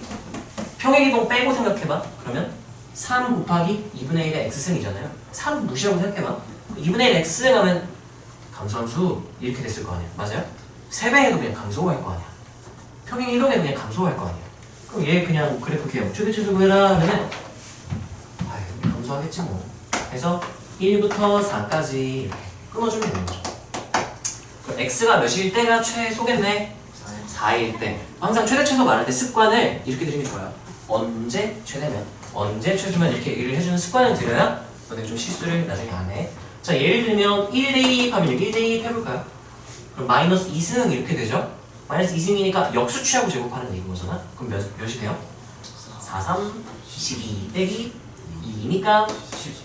평행이동 빼고 생각해봐. 그러면 3 곱하기 2분의 1의 x승이잖아요. 3 무시하고 생각해봐. 2분의 1 x승 하면 감소함수 이렇게 됐을 거 아니야. 맞아요? 3배해도 그냥 감소할 거 아니야. 평행이동해도 그냥 감소할 거 아니야. 그럼 얘 그냥 그래프 개형 최대 최소 구해라 그러면 아유 감소하겠지 뭐. 그래서 1부터 4까지 이렇게 끊어주면 되는 거죠. 그럼 x가 몇일 때가 최소겠네? 4일 때. 항상 최대 최소 말할 때 습관을 이렇게 들으면 좋아요. 언제 최대면 언제 최소면 이렇게 얘기를 해주는 습관을 들여야 너네가 좀 실수를 나중에 안 해. 자 예를 들면 1대2 하면 1대2 해볼까요? 그럼 마이너스 2승 이렇게 되죠? 마이너스 2승이니까 역수 취하고 제곱하는 얘기인 거잖아? 그럼 몇이 돼요? 4, 3, 12 빼기 2니까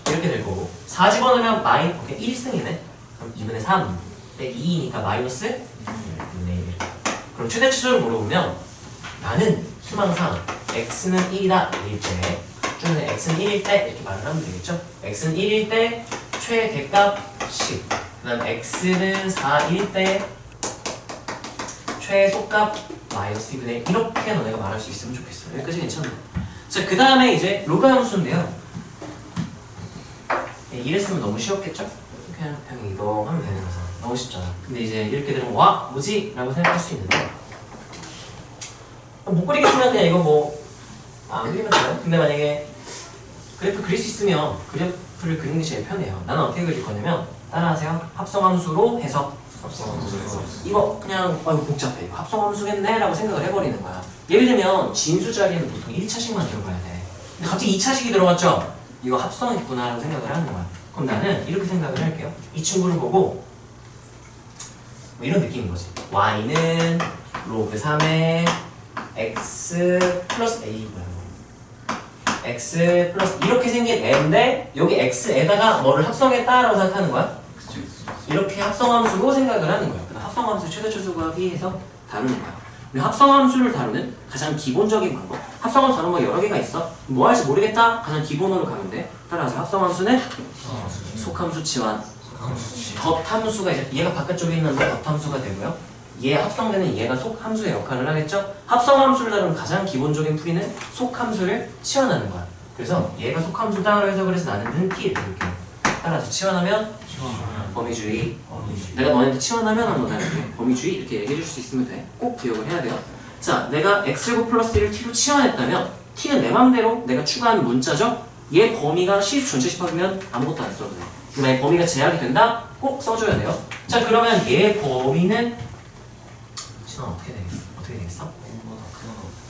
이렇게 될 거고 4 집어넣으면 오케이 1승이네? 그럼 2분의 3 빼기 2니까 마이너스 2분의 1 그럼 최대 최소를 물어보면 나는 희망상 x는 1이다 1일 때 또는 x는 1일 때 이렇게 말을 하면 되겠죠? x는 1일 때 최대값 10 그 다음 x는 4일 때 최소값 마이너스 2분의 1 이렇게 너네가 말할 수 있으면 좋겠어. 여기까지 괜찮네. 자, 그 다음에 이제 로그 함수인데요. 이랬으면 너무 쉬웠겠죠? 그냥 이동하면 되는 거잖아. 너무 쉽잖아. 근데 이제 이렇게 되면 와 뭐지? 라고 생각할 수 있는데 못 그리겠으면 그냥 이거 뭐 안 그리면 돼요. 근데 만약에 그래프 그릴 수 있으면 그래프를 그리는 게 제일 편해요. 나는 어떻게 그릴 거냐면 따라하세요. 합성함수로 해서 이거 그냥 복잡해. 이거 합성함수겠네? 라고 생각을 해버리는 거야. 예를 들면 진수 자리에는 보통 1차식만 들어가야 돼. 근데 갑자기 2차식이 들어갔죠? 이거 합성했구나 라고 생각을 하는 거야. 그럼 나는 이렇게 생각을 할게요. 이 친구를 보고 뭐 이런 느낌인 거지. y는 로그 3의 x 플러스 a x 플러스 이렇게 생긴 애인데 여기 x에다가 뭐를 합성했다라고 생각하는 거야. 이렇게 합성함수로 생각을 하는 거야. 그래서 합성함수 최대 최소 구하기 해서 다루는 거야. 근데 합성함수를 다루는 가장 기본적인 방법. 합성함수 다루는 거 여러 개가 있어. 뭐 할지 모르겠다. 가장 기본으로 가면 돼. 따라서 합성함수는 속함수 치환. 겉함수가 이제 얘가 바깥쪽에 있는 겉함수가 되고요. 얘 합성되는 얘가 속함수의 역할을 하겠죠. 합성함수를 다루는 가장 기본적인 풀이는 속함수를 치환하는 거야. 그래서 얘가 속함수다라고 해서 그래서 나는 는 t 이렇게 따라서 치환하면 범위주의. 내가 너네한테 치환하면 너네한테 범위주의 이렇게 얘기해 줄 수 있으면 돼. 꼭 기억을 해야 돼요. 자, 내가 x제곱 플러스 1을 t로 치환했다면 t는 내 맘대로 내가 추가한 문자죠. 얘 범위가 실수 전체 집합이면 아무것도 안 써도 돼. 만약에 범위가 제약이 된다? 꼭 써줘야 돼요. 자, 그러면 얘 범위는 신원 어떻게 되겠어?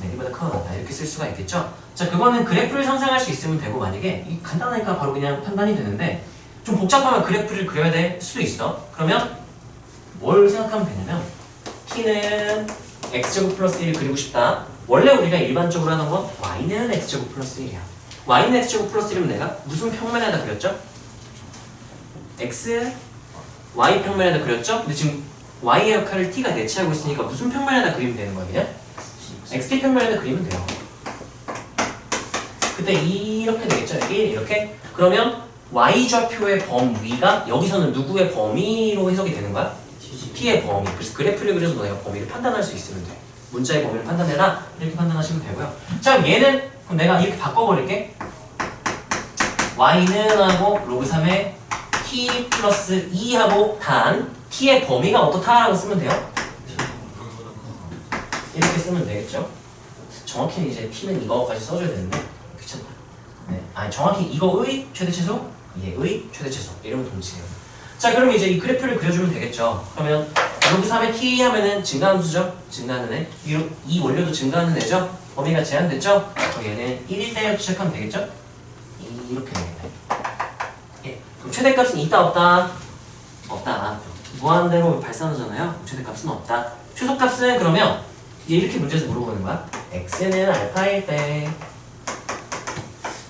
네, 이보다 크거나 이렇게 쓸 수가 있겠죠? 자, 그거는 그래프를 상상할 수 있으면 되고 만약에 이 간단하니까 바로 그냥 판단이 되는데 좀 복잡하면 그래프를 그려야 될 수도 있어. 그러면 뭘 생각하면 되냐면 t는 x제곱 플러스 1을 그리고 싶다. 원래 우리가 일반적으로 하는 건 y는 x제곱 플러스 1이야. y는 x제곱 플러스 1이면 내가 무슨 평면에다 그렸죠? x, y 평면에다 그렸죠? 근데 지금 y의 역할을 t가 대체하고 있으니까 무슨 평면에다 그리면 되는 거야 그냥? xt 평면에다 그리면 돼요. 그때 이렇게 되겠죠? 이렇게? 그러면 y좌표의 범위가 여기서는 누구의 범위로 해석이 되는 거야? t의 범위. 그래서 그래프를 그려서 너네가 범위를 판단할 수 있으면 돼. 문자의 범위를 판단해라. 이렇게 판단하시면 되고요. 자, 그럼 얘는 그럼 내가 이렇게 바꿔버릴게. y는 하고 로그 3의 t 플러스 2하고 단 t의 범위가 어떻다라고 쓰면 돼요. 이렇게 쓰면 되겠죠. 정확히는 이제 t는 이거까지 써줘야 되는데 귀찮다. 네, 아니 정확히 이거의 최대 최소, 얘의 최대 최소 이러면 동치예요. 자, 그럼 이제 이 그래프를 그려주면 되겠죠. 그러면 로그 3의 t 하면은 증가함수죠. 증가하는 애. 이 원료도 증가하는 애죠. 범위가 제한됐죠. 얘는 1일 때부터 시작하면 되겠죠. 이렇게 되겠네. 예. 그럼 최대값은 있다 없다? 없다. 무한대로 발산하잖아요. 최대값은 없다. 최소값은 그러면 이렇게 문제에서 물어보는 거야. x는 알파일 때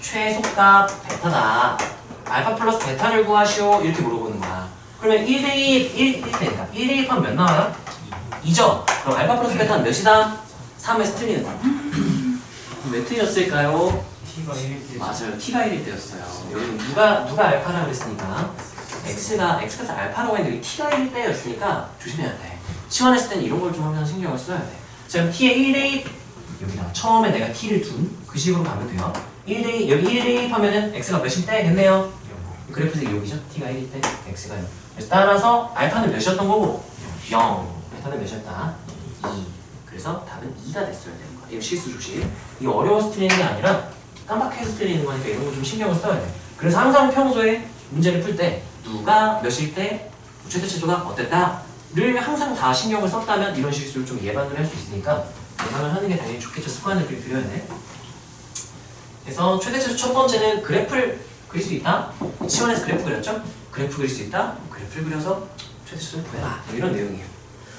최소값 베타다. 알파 플러스 베타를 구하시오. 이렇게 물어보는 거야. 그러면 1대1, 1대니까 1대1 하면 몇 나와요? 2죠? 그럼 알파 플러스 베타는 몇이다? 3에서 틀리는 거야. 왜 틀렸을까요? t가 1일 때 맞아요. t가 1일 때였어요. 여기 누가 알파라고 그랬으니까 x가 알파라고 했는데 여기 t가 1일 때였으니까 조심해야 돼. 치환했을 때는 이런 걸 좀 항상 신경을 써야 돼. 자, 그럼 t의 1대1 여기다 처음에 내가 t를 둔 그 식으로 가면 돼요. 1대1 여기 1대1 하면은 x가 몇일 때 됐네요. 그래프에서 여기죠. t가 1일 때 x가 0. 그래서 따라서 알파는 몇이었던 거고 0. 베타는 몇이었다? 2. 그래서 답은 2가 됐어야 되는 거야. 이거 실수 조심. 이거 어려워서 틀리는 게 아니라 깜빡해서 틀리는 거니까 이런 거 좀 신경을 써야 돼. 그래서 항상 평소에 문제를 풀 때 누가 몇일 때 최대 최소가 어땠다를 항상 다 신경을 썼다면 이런 실수를 좀 예방을 할 수 있으니까 예방을 하는 게 당연히 좋겠죠. 습관을 들여야 돼. 그래서 최대 최소 첫 번째는 그래프를 그릴 수 있다. 치환해서 그래프 그렸죠? 그래프 그릴 수 있다. 그래프를 그려서 최대 최소를 구해라. 이런 내용이에요.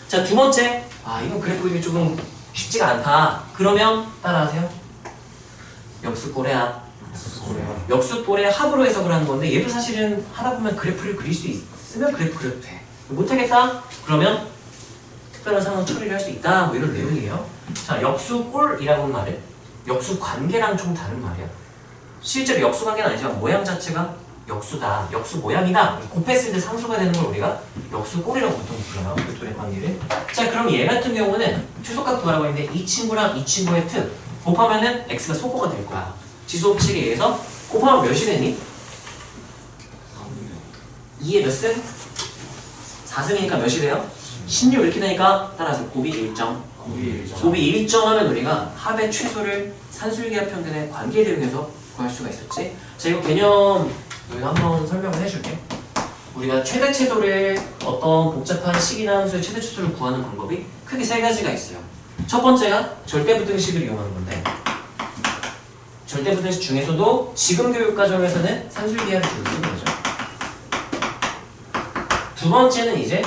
자, 두 번째. 이건 그래프 그리기 조금 쉽지가 않다. 그러면 따라하세요. 역수꼴의 역수꼴의 합으로 해석을 하는 건데 얘도 사실은 하다 보면 그래프를 그릴 수 있으면 그래프 그려도 돼. 못하겠다? 그러면 특별한 상황 처리를 할 수 있다. 뭐 이런 내용이에요. 자, 역수꼴이라고 하는 말은 역수관계랑 좀 다른 말이야. 실제로 역수관계는 아니지만 모양 자체가 역수다. 역수 모양이다. 곱했을 때 상수가 되는 걸 우리가 역수꼴이라고 보통 불러요. 그 둘의 관계를. 자, 그럼 얘 같은 경우는 최소값 구하라고 했는데 이 친구랑 이 친구의 특 곱하면은 x가 소거가 될 거야. 지수법칙에 의해서 곱하면 몇이 되니? 2의 몇 승? 4승이니까 몇이 돼요? 16 이렇게 되니까 따라서 곱이 1점. 곱이 1점 하면 우리가 합의 최소를 산술기하 평균의 관계를 이용해서 구할 수가 있었지. 자, 이거 개념 여기 한번 설명을 해줄게. 우리가 최대 최소를 어떤 복잡한 식이나 함수의 최대 최소를 구하는 방법이 크게 세 가지가 있어요. 첫 번째가 절대부등식을 이용하는 건데 절대부등식 중에서도 지금 교육과정에서는 산술기하를 주로 쓰는 거죠. 두 번째는 이제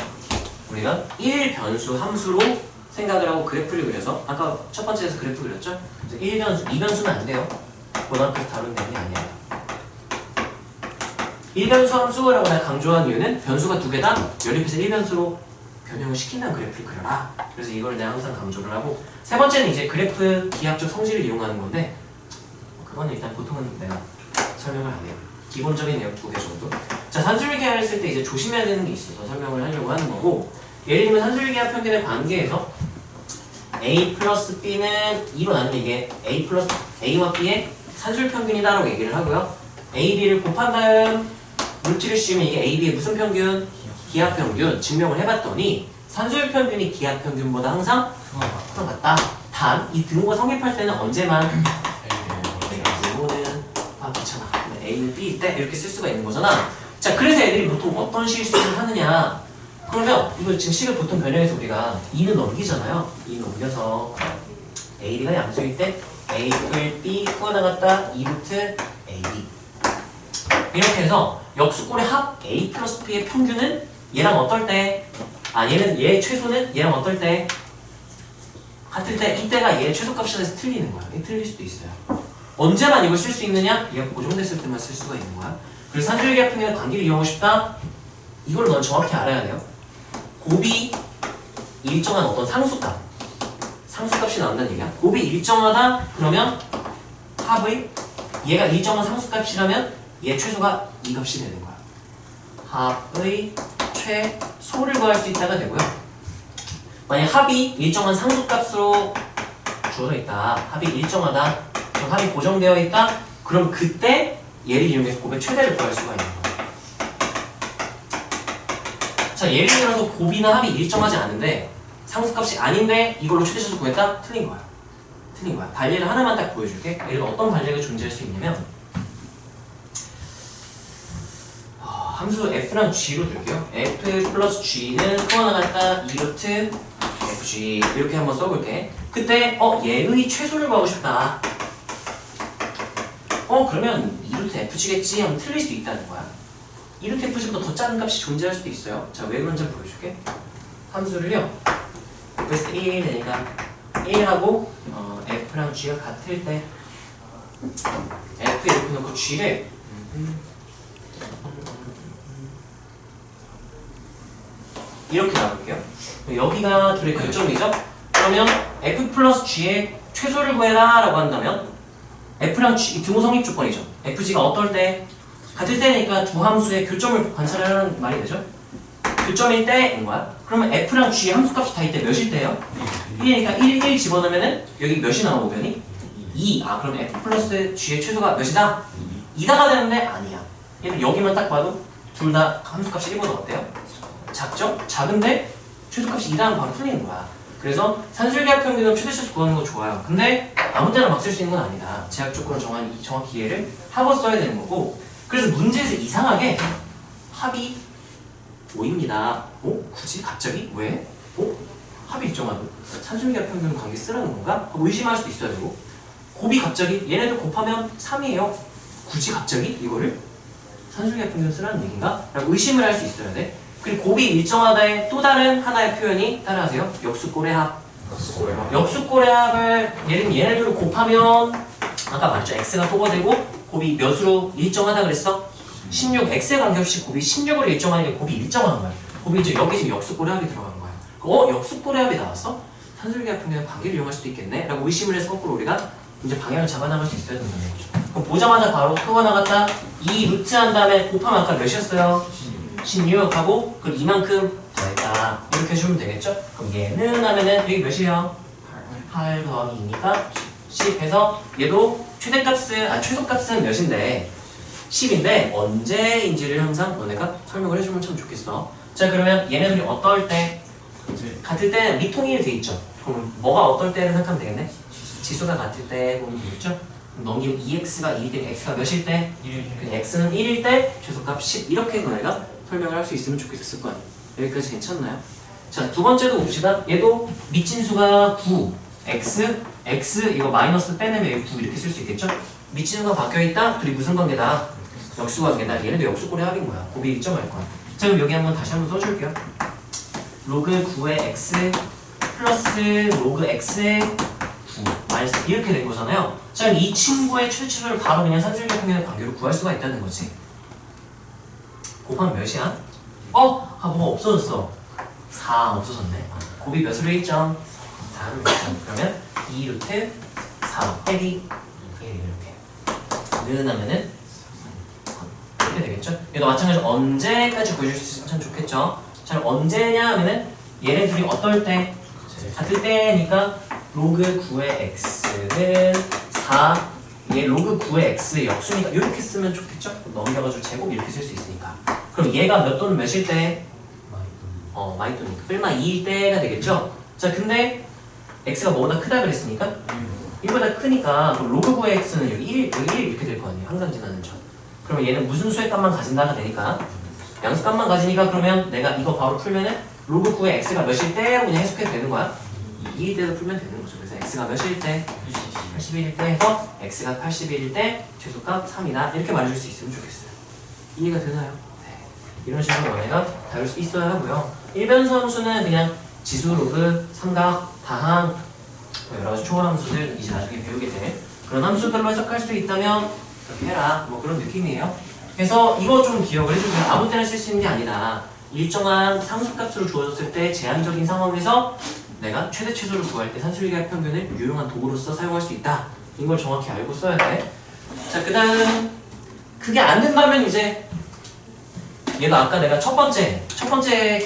우리가 1변수 함수로 생각을 하고 그래프를 그려서 아까 첫 번째에서 그래프 그렸죠? 그래서 1변수, 2변수는 안 돼요. 고등학교에서 다룬 내용이 아니에요. 1변수 함수라고 내가 강조한 이유는 변수가 두 개다 연립해서 1변수로 변형을 시킨다는 그래프를 그려라. 그래서 이걸 내가 항상 강조를 하고 세 번째는 이제 그래프 기하학적 성질을 이용하는 건데 그거는 일단 보통은 내가 설명을 안 해요. 기본적인 내용 두 개 정도. 자, 산술기하를 쓸 때 이제 조심해야 되는 게 있어서 설명을 하려고 하는 거고 예를 들면 산술기하 평균의 관계에서 A 플러스 B는 2로 나누면 이게 A 플러스 A와 B의 산술 평균이다라고 얘기를 하고요. A, B를 곱한 다음 루트를 씌우면 이게 A, B의 무슨 평균? 기하 평균 증명을 해봤더니 산술 평균이 기하 평균보다 항상 같다. 단, 이 등호가 성립할 때는 언제만? 등호는 귀찮아. A는 B일 때 이렇게 쓸 수가 있는 거잖아. 자, 그래서 애들이 보통 어떤 실수를 하느냐? 그러면 이거 지금 식을 보통 변형해서 우리가 2는 넘기잖아요. 2 넘겨서 A, B가 양수일 때 A 플 B 꾸어나갔다 2루트 A, B 이렇게 해서 역수꼴의 합 A 플러스 B의 평균은 얘랑 어떨 때? 얘 최소는 얘랑 어떨 때? 같을 때 이때가 얘 최소값이라서 틀리는 거야. 이게 틀릴 수도 있어요. 언제만 이걸 쓸 수 있느냐? 얘가 고정됐을 때만 쓸 수가 있는 거야. 그래서 산술기하 평균의 관계를 이용하고 싶다? 이걸 넌 정확히 알아야 돼요. 곱이 일정한 어떤 상수값이 나온다는 얘기야. 곱이 일정하다? 그러면 합의 얘가 일정한 상수값이라면 얘 최소가 이 값이 되는 거야. 합의 최소를 구할 수 있다가 되고요. 만약 합이 일정한 상수값으로 주어져 있다. 합이 일정하다. 그럼 합이 고정되어 있다. 그럼 그때 얘를 이용해서 곱의 최대를 구할 수가 있는 거야. 자, 예를 들어서 곱이나 합이 일정하지 않은데 상수값이 아닌데 이걸로 최대값을 구했다? 틀린 거야. 틀린 거야. 반례를 하나만 딱 보여줄게. 예를 들어 어떤 반례가 존재할 수 있냐면 함수 f랑 g로 둘게요. f 플러스 g는 소환하갔다 2루트 fg 이렇게 한번 써볼게. 그때 얘의 최소를 구하고 싶다. 그러면 2루트 fg겠지 하면 틀릴 수 있다는 거야. 2루트 fg보다 더 작은 값이 존재할 수도 있어요. 자, 왜 그런지 보여줄게. 함수를요. f에서 1 되니까 1하고 f랑 g가 같을 때 f 이렇게 놓고 g를 이렇게 나눌게요. 여기가 둘의 교점이죠? 그러면 f 플러스 g의 최소를 구해라 라고 한다면 f랑 g, 등호 성립 조건이죠. fg가 어떨 때? 같을 때니까 두 함수의 교점을 관찰하라는 말이 되죠? 교점일 때인 거야. 그러면 f랑 g의 함수값이 다 이때 몇일 때예요? 1이니까 1 집어넣으면은 여기 몇이 나오거니? 2. 그럼 f 플러스 g의 최소가 몇이다? 2다가 되는데 아니야. 여기만 딱 봐도 둘 다 함수값이 1보다 어때요? 작죠? 작은데 최소값이 2다면 바로 틀리는 거야. 그래서 산술기하 평균은 최대값을 구하는 거 좋아요. 근데 아무 때나 막 쓸 수 있는 건 아니다. 제약 조건을 정확히 이해를 하고 써야 되는 거고. 그래서 문제에서 이상하게 합이 5입니다. 굳이? 갑자기? 왜? 합이 일정하고 산술기하 평균 관계 쓰라는 건가? 하고 의심할 수도 있어야 되고 곱이 갑자기 얘네들 곱하면 3이에요. 굳이 갑자기 이거를 산술기하 평균 쓰라는 얘기인가? 라고 의심을 할 수 있어야 돼. 그리고 곱이 일정하다의 또 다른 하나의 표현이 따라하세요. 역수꼴의 합. 역수꼴의 합을 예를 들면 얘네들을 곱하면 아까 말했죠. x가 소거되고 곱이 몇으로 일정하다 그랬어? 16. x에 관계없이 곱이 16으로 일정하니까 곱이 일정한 거야. 곱이 이제 여기 지금 역수꼴의 합이 들어간 거야. 역수꼴의 합이 나왔어? 산술기하 평균의 관계를 이용할 수도 있겠네? 라고 의심을 해서 거꾸로 우리가 이제 방향을 잡아나갈 수 있어야 된다는 거죠. 그럼 보자마자 바로 표가 나갔다. 2 루트 한 다음에 곱하면 아까 몇이었어요? 16하고 그럼 이만큼 더했다. 이렇게 해주면 되겠죠? 그럼 얘는 하면은 여기 몇이에요? 8 더하기 2니까 10 해서 얘도 최소값은 몇인데 10인데 언제인지를 항상 너네가 설명을 해주면 참 좋겠어. 자, 그러면 얘네들이 어떨 때? 같을 때 미통일이 돼 있죠? 그럼 뭐가 어떨 때를 생각하면 되겠네? 지수가 같을 때 보면 되겠죠? 넘기면 2x가 2일 때 x가 몇일 때? 1일 때. x는 1일 때 최소값 10 이렇게 너네가 설명을 할 수 있으면 좋겠을 거야. 여기까지 괜찮나요? 자, 두 번째도 봅시다. 얘도 밑진수가 9 x 이거 마이너스 빼내면 여기 9 이렇게 쓸 수 있겠죠? 미치는 거 바뀌어있다? 둘이 무슨 관계다? 역수 관계다. 얘네도 역수꼴의 합인 거야. 곱이 일정할 거야. 자 그럼 여기 한번 다시 한번 써줄게요. 로그 9의 x 플러스 로그 x의 9 마이너스 이렇게 된 거잖아요. 자 그럼 이 친구의 최대치수를 바로 그냥 산술적 평면의 관계로 구할 수가 있다는 거지. 곱하면 몇이야? 뭐가 없어졌어. 4 없어졌네. 곱이 몇으로 1점? 4로 1점. 그러면 2 루트 4 빼기 1 이렇게 늘어나면은 이렇게 되겠죠? 얘도 마찬가지로 언제까지 구해줄 수 있으면 참 좋겠죠? 자 언제냐 하면은 얘네 둘이 어떨 때? 같을 때니까 로그 9의 x는 4 얘 로그 9의 x 역수니까 이렇게 쓰면 좋겠죠? 넘겨가지고 제곱 이렇게 쓸 수 있으니까. 그럼 얘가 몇 또는 몇일 때? 많이 또니까 뿔마 2일 때가 되겠죠? 자 근데 x가 뭐보다 크다 그랬으니까 1보다 크니까 그럼 로그 9의 x는 여기 1 이렇게 될 거 아니에요. 항상 지나는 점. 그러면 얘는 무슨 수의 값만 가진다가 되니까 양수값만 가지니까 그러면 내가 이거 바로 풀면은 로그 9의 x가 몇일 때로 그냥 해석해도 되는 거야. 2일 때도 풀면 되는 거죠. 그래서 x가 몇일 때? 81일 때 해서 x가 81일 때 최소값 3이다. 이렇게 말해줄 수 있으면 좋겠어요. 이해가 되나요? 네. 이런 식으로 너네가 다룰 수 있어야 하고요. 일변수 함수는 그냥 지수, 로그, 삼각, 다항 여러 가지 초월 함수들 이제 나중에 배우게 될 그런 함수들로 해석할 수 있다면 그렇게 해라. 뭐 그런 느낌이에요. 그래서 이거 좀 기억을 해주세요. 아무 때나 쓸 수 있는 게 아니다. 일정한 상수값으로 주어졌을 때 제한적인 상황에서 내가 최대 최소를 구할 때 산술기하 평균을 유용한 도구로서 사용할 수 있다. 이걸 정확히 알고 써야 돼. 자, 그 다음 그게 안 된다면 이제 얘가 아까 내가 첫 번째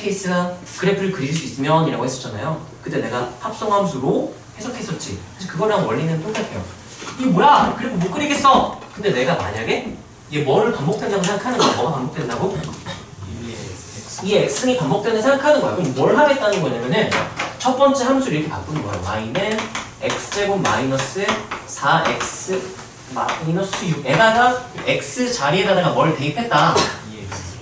케이스가 그래프를 그릴 수 있으면 이라고 했었잖아요. 그때 내가 합성함수로 해석했었지. 사실 그거랑 원리는 똑같아요. 이게 뭐야? 그래프 못 그리겠어. 근데 내가 만약에 얘 뭐를 반복된다고 생각하는 거야. 뭐가 반복된다고? 이 x이 반복된다고 생각하는 거야. 그럼 뭘 하겠다는 거냐면은 첫 번째 함수를 이렇게 바꾸는 거예요. y는 x제곱 마이너스 4x 마이너스 6에다가 x 자리에다가 뭘 대입했다.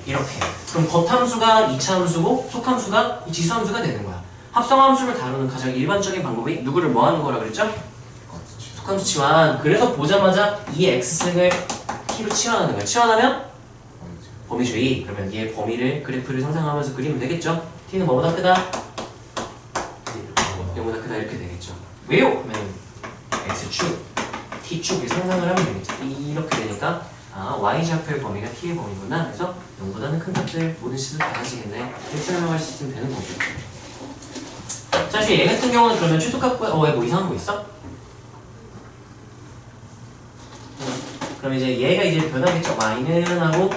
이렇게. 그럼 겉함수가 2차 함수고 속함수가 이 지수함수가 되는 거야. 합성함수를 다루는 가장 일반적인 방법이 누구를 뭐 하는 거라 그랬죠? 속함수 치환. 그래서 보자마자 이 x승을 t로 치환하는 거야. 치환하면 범위주의. 그러면 얘 범위를 그래프를 상상하면서 그리면 되겠죠? t는 뭐보다 크다? 0보다 크다 이렇게 되겠죠. 왜요? 그러면 x축, t축을 상상을 하면 되겠죠. 이렇게 되니까 y좌표의 범위가 t의 범위구나. 그래서 0보다는 큰 값을 모든 식으로 다 가지겠네. 이렇게 설명할 수 있으면 되는 거죠. 사실 얘 같은 경우는 그러면 최소값과 왜 뭐 이상한 거 있어? 그럼 이제 얘가 이제 변하겠죠. y는 하고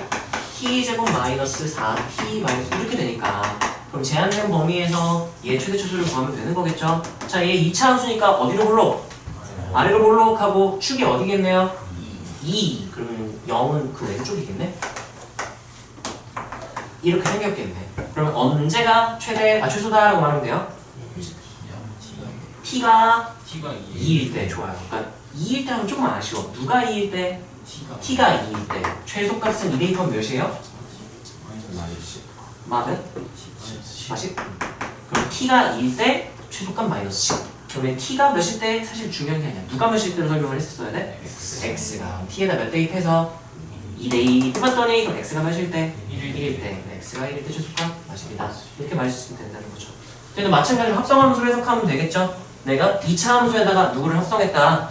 t제곱 마이너스 4t 마이너스 이렇게 되니까 그럼 제한된 범위에서 얘 최대 최소를 구하면 되는 거겠죠. 자, 얘 2차 함수니까 어디로 볼록? 아래로 볼록하고 축이 어디겠네요? 2. 그러면 0은 그 왼쪽이겠네? 이렇게 생겼겠네. 그러면 언제가 최소다라고 말하면 돼요? t가 2일 때. 좋아요. 그러니까 2일 때 하면 조금 아쉬워. 누가 2일 때? t가 2일 때. 최소값은 2 대입하면 몇이에요? 마몇? 40? 그럼 t가 2일 때 최소값 마이너스 10. 그러면 t가 몇일 때 사실 중요한 게 아니야. 누가 몇일 때로 설명을 했었어야 돼? x가. t에다 몇 대입해서 2 대입 해봤더니 그럼 x가 몇일 때? 1일 때. x가 1일 때 최소값 맞습니다. 이렇게 말할 수 있으면 된다는 거죠. 근데 마찬가지로 합성함수를 해석하면 되겠죠? 내가 2차 함수에다가 누구를 합성했다?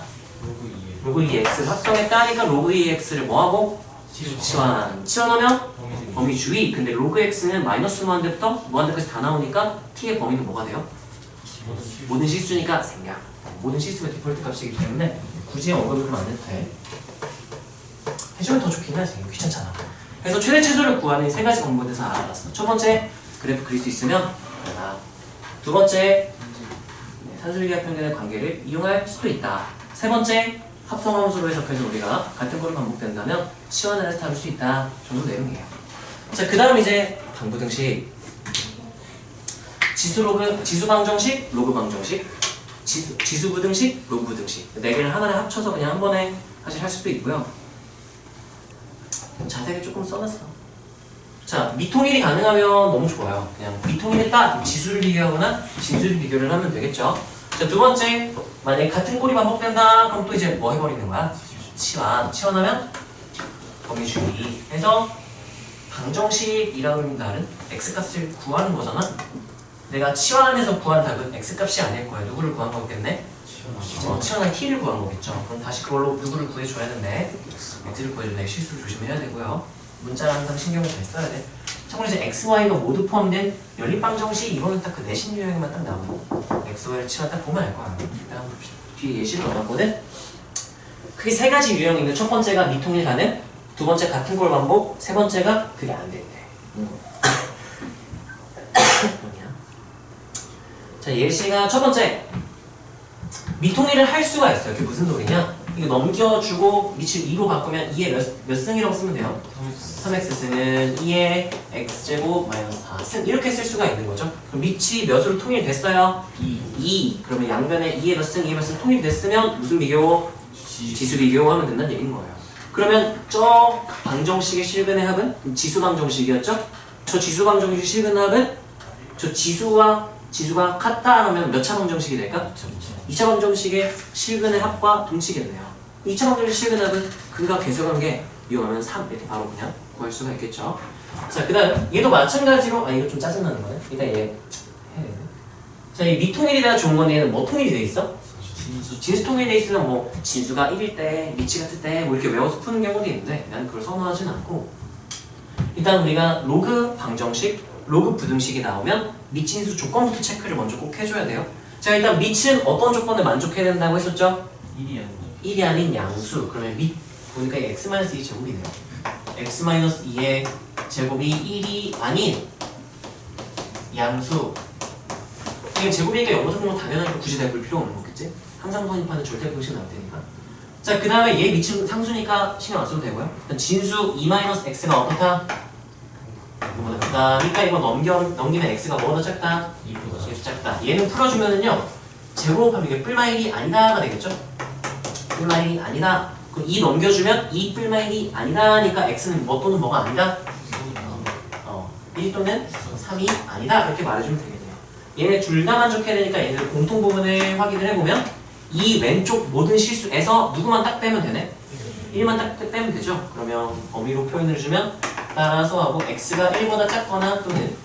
로그 2x를 합성했다 하니까 로그 2x를 뭐하고? 치환하면 범위주의. 근데 로그 x는 마이너스 무한대부터 무한대까지 다 나오니까 t의 범위는 뭐가 돼요? 모든 실수니까 생략. 모든 실수가 디폴트 값이기 때문에 굳이 언급을 안 해도 돼. 해주면 더 좋긴 하지. 귀찮잖아. 그래서 최대 최소를 구하는 세 가지 방법에 대해서 알아봤어. 첫 번째, 그래프 그릴 수 있으면 두 번째, 산술기하 평균의 관계를 이용할 수도 있다. 세 번째, 합성함수로 해석해서 우리가 같은 거를 반복된다면 치환을 해서 다룰 수 있다 정도 내용이에요. 자, 그 다음 이제 방부등식. 지수 방정식, 로그 방정식, 지수 부등식, 로그 부등식. 네 개를 하나에 합쳐서 그냥 한 번에 사실 할 수도 있고요. 자세하게 조금 써놨어. 자, 미통일이 가능하면 너무 좋아요. 그냥 미통일에 딱 지수를 비교하거나 진수를 비교를 하면 되겠죠. 자, 두 번째, 만약에 같은 꼴이 반복된다. 그럼 또 이제 뭐 해버리는 거야? 치환하면 범위주의 해서 방정식이라고 하는 말은 x값을 구하는 거잖아. 내가 치환해서 구한 답은 x값이 아닐 거야. 누구를 구한 거겠네? 치환한 t를 구한 거겠죠. 그럼 다시 그걸로 누구를 구해줘야 되는데 x를 구해줘야 돼. 실수를 조심해야 되고요. 문자는 항상 신경을 잘 써야 돼. 참고로 이제 x, y가 모두 포함된 연립방정식 이거는 딱 그 내신 유형에만 딱 나오고 x, y를 치환 딱 보면 알 거야. 일단 한번 봅시다. 뒤에 예시를 넣어놨거든. 크게 세 가지 유형이 있는데 첫 번째가 미통일 가능, 두 번째 같은 꼴 반복, 세 번째가 그게 안 된대. 자, 예시가 첫 번째. 미통일을 할 수가 있어요. 그게 무슨 소리냐? 이거 넘겨주고 밑을 2로 바꾸면 2의 몇 승이라고 쓰면 돼요? 3x승은 2의 x제곱 마이너스 4승 이렇게 쓸 수가 있는 거죠. 그럼 밑이 몇으로 통일됐어요? 2. 그러면 양변에 2의 몇 승, 2의 몇 승 통일됐으면 무슨 비교? 지수 비교하면 된다는 얘기인 거예요. 그러면 저 방정식의 실근의 합은 지수 방정식이었죠? 저 지수 방정식의 실근의 합은 저 지수가 같다 하면 몇 차 방정식이 될까? 2차 방정식의 실근의 합과 동치겠네요. 2차 방정식 실근의 합은 근과 계수관계 이용하면 3 이렇게 바로 그냥 구할 수가 있겠죠. 자, 그 다음 얘도 마찬가지로 이거 좀 짜증나는 거네. 일단 얘 해야 되네. 자, 이 미통일이 돼야 좋은 건 얘는 뭐 통일이 돼 있어? 진수 통일이 돼 있으면 뭐 진수가 1일 때, 미치 같을 때 뭐 이렇게 외워서 푸는 경우도 있는데 나는 그걸 선호하진 않고 일단 우리가 로그 방정식, 로그 부등식이 나오면 미진수 조건부터 체크를 먼저 꼭 해줘야 돼요. 자, 일단 밑은 어떤 조건을 만족해야 된다고 했었죠? 1이 아닌 양수. 그러면 밑 보니까 x-2의 제곱이네요. x-2의 제곱이 1이 아닌 양수. 이게 제곱이니까 영어적인 건 당연하니까 굳이 내가 볼 필요 없는 거겠지? 항상 선입하는 절대 공식 나올 테니까. 자, 그 다음에 얘 밑은 상수니까 신경 안 써도 되고요. 일단 진수 2-x가 어떻다? 그러니까 이거 넘기면 x가 뭐보다 작다? 2보다 작다. 얘는 풀어주면은요 제곱하면 이게 뿔마 1이 아니다가 되겠죠? 뿔마 1이 아니다. 그럼 2 넘겨주면 2 뿔마 1이 아니다니까 x는 뭐 또는 뭐가 아니다? 1 또는 3이 아니다. 이렇게 말해주면 되겠네요. 얘네 둘 다 만족해야 되니까 얘네들 공통 부분을 확인을 해보면 이 왼쪽 모든 실수에서 누구만 딱 빼면 되네? 1만 딱 빼면 되죠? 그러면 범위로 표현을 해주면 따라서 하고 x가 1보다 작거나 또는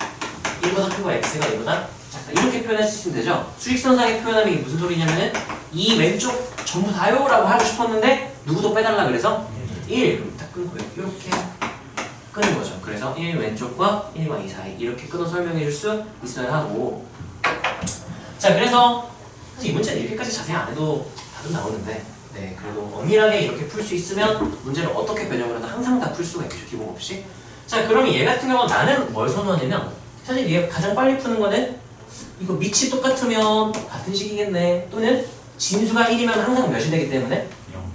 1보다 크고 x가 1보다 작다 이렇게 표현할 수 있으면 되죠. 수직선상에 표현하면 이게 무슨 소리냐면은 이 왼쪽 전부 다요 라고 하고 싶었는데 누구도 빼달라 그래서 1 그럼 딱 끊고요. 이렇게 끄는 거죠. 그래서 1 왼쪽과 1과 2 사이 이렇게 끊어 설명해 줄 수 있어야 하고 자, 그래서 사실 이 문제는 이렇게까지 자세히 안 해도 답은 나오는데 네, 그래도 엄밀하게 이렇게 풀 수 있으면 문제를 어떻게 변형을 해도 항상 다 풀 수가 있겠죠, 기본 없이. 자, 그러면 얘 같은 경우는 나는 뭘 선호하냐면 사실 얘가 가장 빨리 푸는 거는 이거 밑이 똑같으면 같은 식이겠네 또는 진수가 1이면 항상 몇이 되기 때문에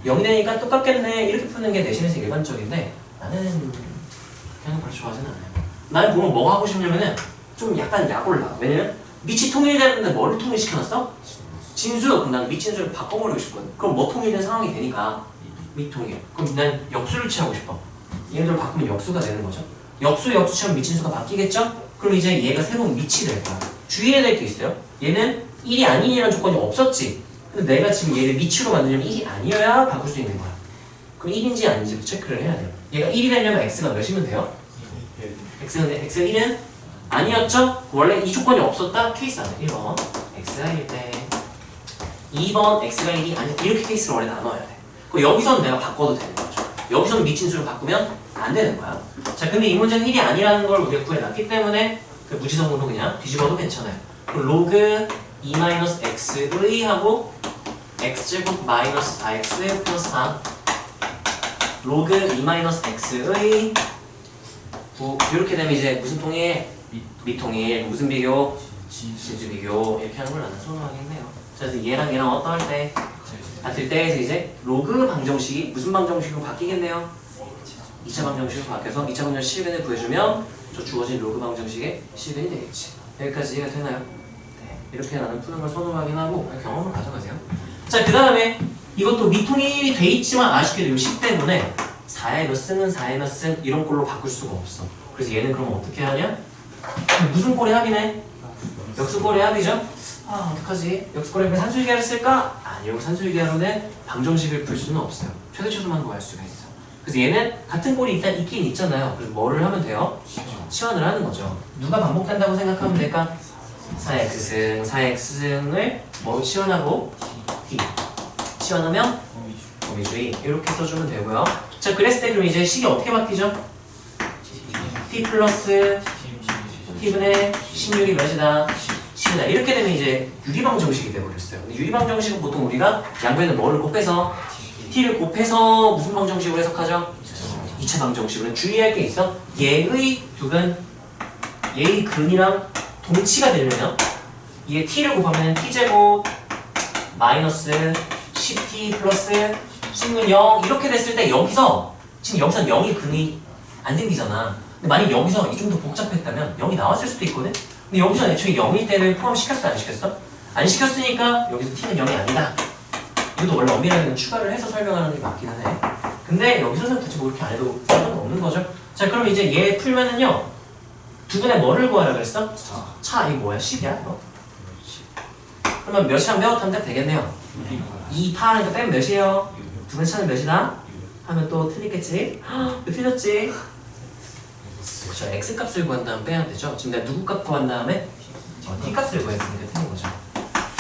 0이 되니까 똑같겠네 이렇게 푸는 게 내신에서 일반적인데 나는 그냥 별로 좋아하진 않아요. 나는 보면 뭐가 하고 싶냐면은 좀 약간 약올라. 왜냐면 밑이 통일되는데 뭐를 통일시켜놨어? 진수. 그럼 난 밑진수를 바꿔버리고 싶거든. 그럼 뭐 통일된 상황이 되니까 밑통일. 그럼 난 역수를 취하고 싶어. 얘네들 바꾸면 역수가 되는 거죠. 역수 취하면 밑진수가 바뀌겠죠? 그럼 이제 얘가 새로운 밑이 될 거야. 주의해야 될 게 있어요. 얘는 1이 아니라는 조건이 없었지. 근데 내가 지금 얘를 밑으로 만들려면 1이 아니어야 바꿀 수 있는 거야. 그럼 1인지 아닌지부터 체크를 해야 돼요. 얘가 1이 되려면 x가 몇이면 돼요? x는 1은 아니었죠? 원래 이 조건이 없었다? 케이스 안에 1번 x가 1일 때 2번 x가 1이 아니 이렇게 케이스를 원래 나눠야 돼. 그럼 여기서는 내가 바꿔도 되는 거죠. 여기서는 밑진수를 바꾸면 안 되는 거야. 자, 근데 이 문제는 1이 아니라는 걸 우리가 구해놨기 때문에 그 무지성으로 그냥 뒤집어도 괜찮아요. 그럼 로그 2-x의 하고 x제곱 마이너스 4x 플러스 4 로그 2-x의 이렇게 되면 이제 무슨 통일? 밑통일. 무슨 비교? 진수 비교. 이렇게 하는 걸 나는 선호하겠네요. 그래서 얘랑 얘랑 어떠할 때? 같을 때에서 이제 로그 방정식이 무슨 방정식으로 바뀌겠네요? 2차 방정식으로 바뀌어서 2차 방정식 실근을 구해주면 저 주어진 로그 방정식의 실근이 되겠지. 여기까지 이해가 되나요? 네. 이렇게 나는 푸는 걸 선호하긴 하고 경험을 가져가세요. 자, 그 다음에 이것도 미통일이 돼 있지만 아쉽게도 이 식 때문에 4의 몇 승은 4의 몇 승 이런 꼴로 바꿀 수가 없어. 그래서 얘는 그럼 어떻게 하냐? 무슨 꼴의 합이네? 역수꼴의 합이죠? 아 어떡하지? 역수거리면 산술기하를 쓸까? 아니요, 산술기하로는 방정식을 풀 수는 없어요. 최대초수만 구할 수가 있어. 그래서 얘는 같은 꼴이 일단 있긴 있잖아요. 그래서 뭐를 하면 돼요? 치환을 하는 거죠. 누가 반복된다고 생각하면 될까? 4x승, 4x승을 뭐로 치환하고? t 치환하면 범위주의 이렇게 써주면 되고요. 자, 그랬을 때 그럼 이제 식이 어떻게 바뀌죠? t 플러스 t분의 16이 몇이다? 10이다. 이렇게 되면 이제 유리방정식이 돼버렸어요. 근데 유리방정식은 보통 우리가 양변에 뭐를 곱해서 t를 곱해서 무슨 방정식으로 해석하죠? 2차 방정식으로. 주의할 게 있어. 얘의 두근, 얘의 근이랑 동치가 되려면 얘 t를 곱하면 t제곱 마이너스 10t 플러스 10은 0 이렇게 됐을 때 여기서 지금 여기서 0이 근이 안 생기잖아. 근데 만약 여기서 이 정도 복잡했다면 0이 나왔을 수도 있거든? 근데 여기서 애초에 0일 때를 포함시켰어? 안 시켰어? 안 시켰으니까 여기서 t는 0이 아니다. 이것도 원래 엄밀하게는 추가를 해서 설명하는 게 맞기는 해. 근데 여기서는 굳이 뭐 그렇게 안 해도 상관없는 거죠. 자, 그럼 이제 얘 풀면은요 두근의 뭐를 구하라 그랬어? 차 이거 뭐야? 10이야 이거? 그러면 몇이 하면 몇 하면 되겠네요. 2 파하니까 빼면 몇이에요? 두근의 차는 몇이다? 하면 또 틀리겠지? 헉, 틀렸지? 그렇죠. x 값을 구한 다음 빼야 되죠. 지금 내가 누구 값 구한 다음에 t 값을 구했으니까 틀린 거죠.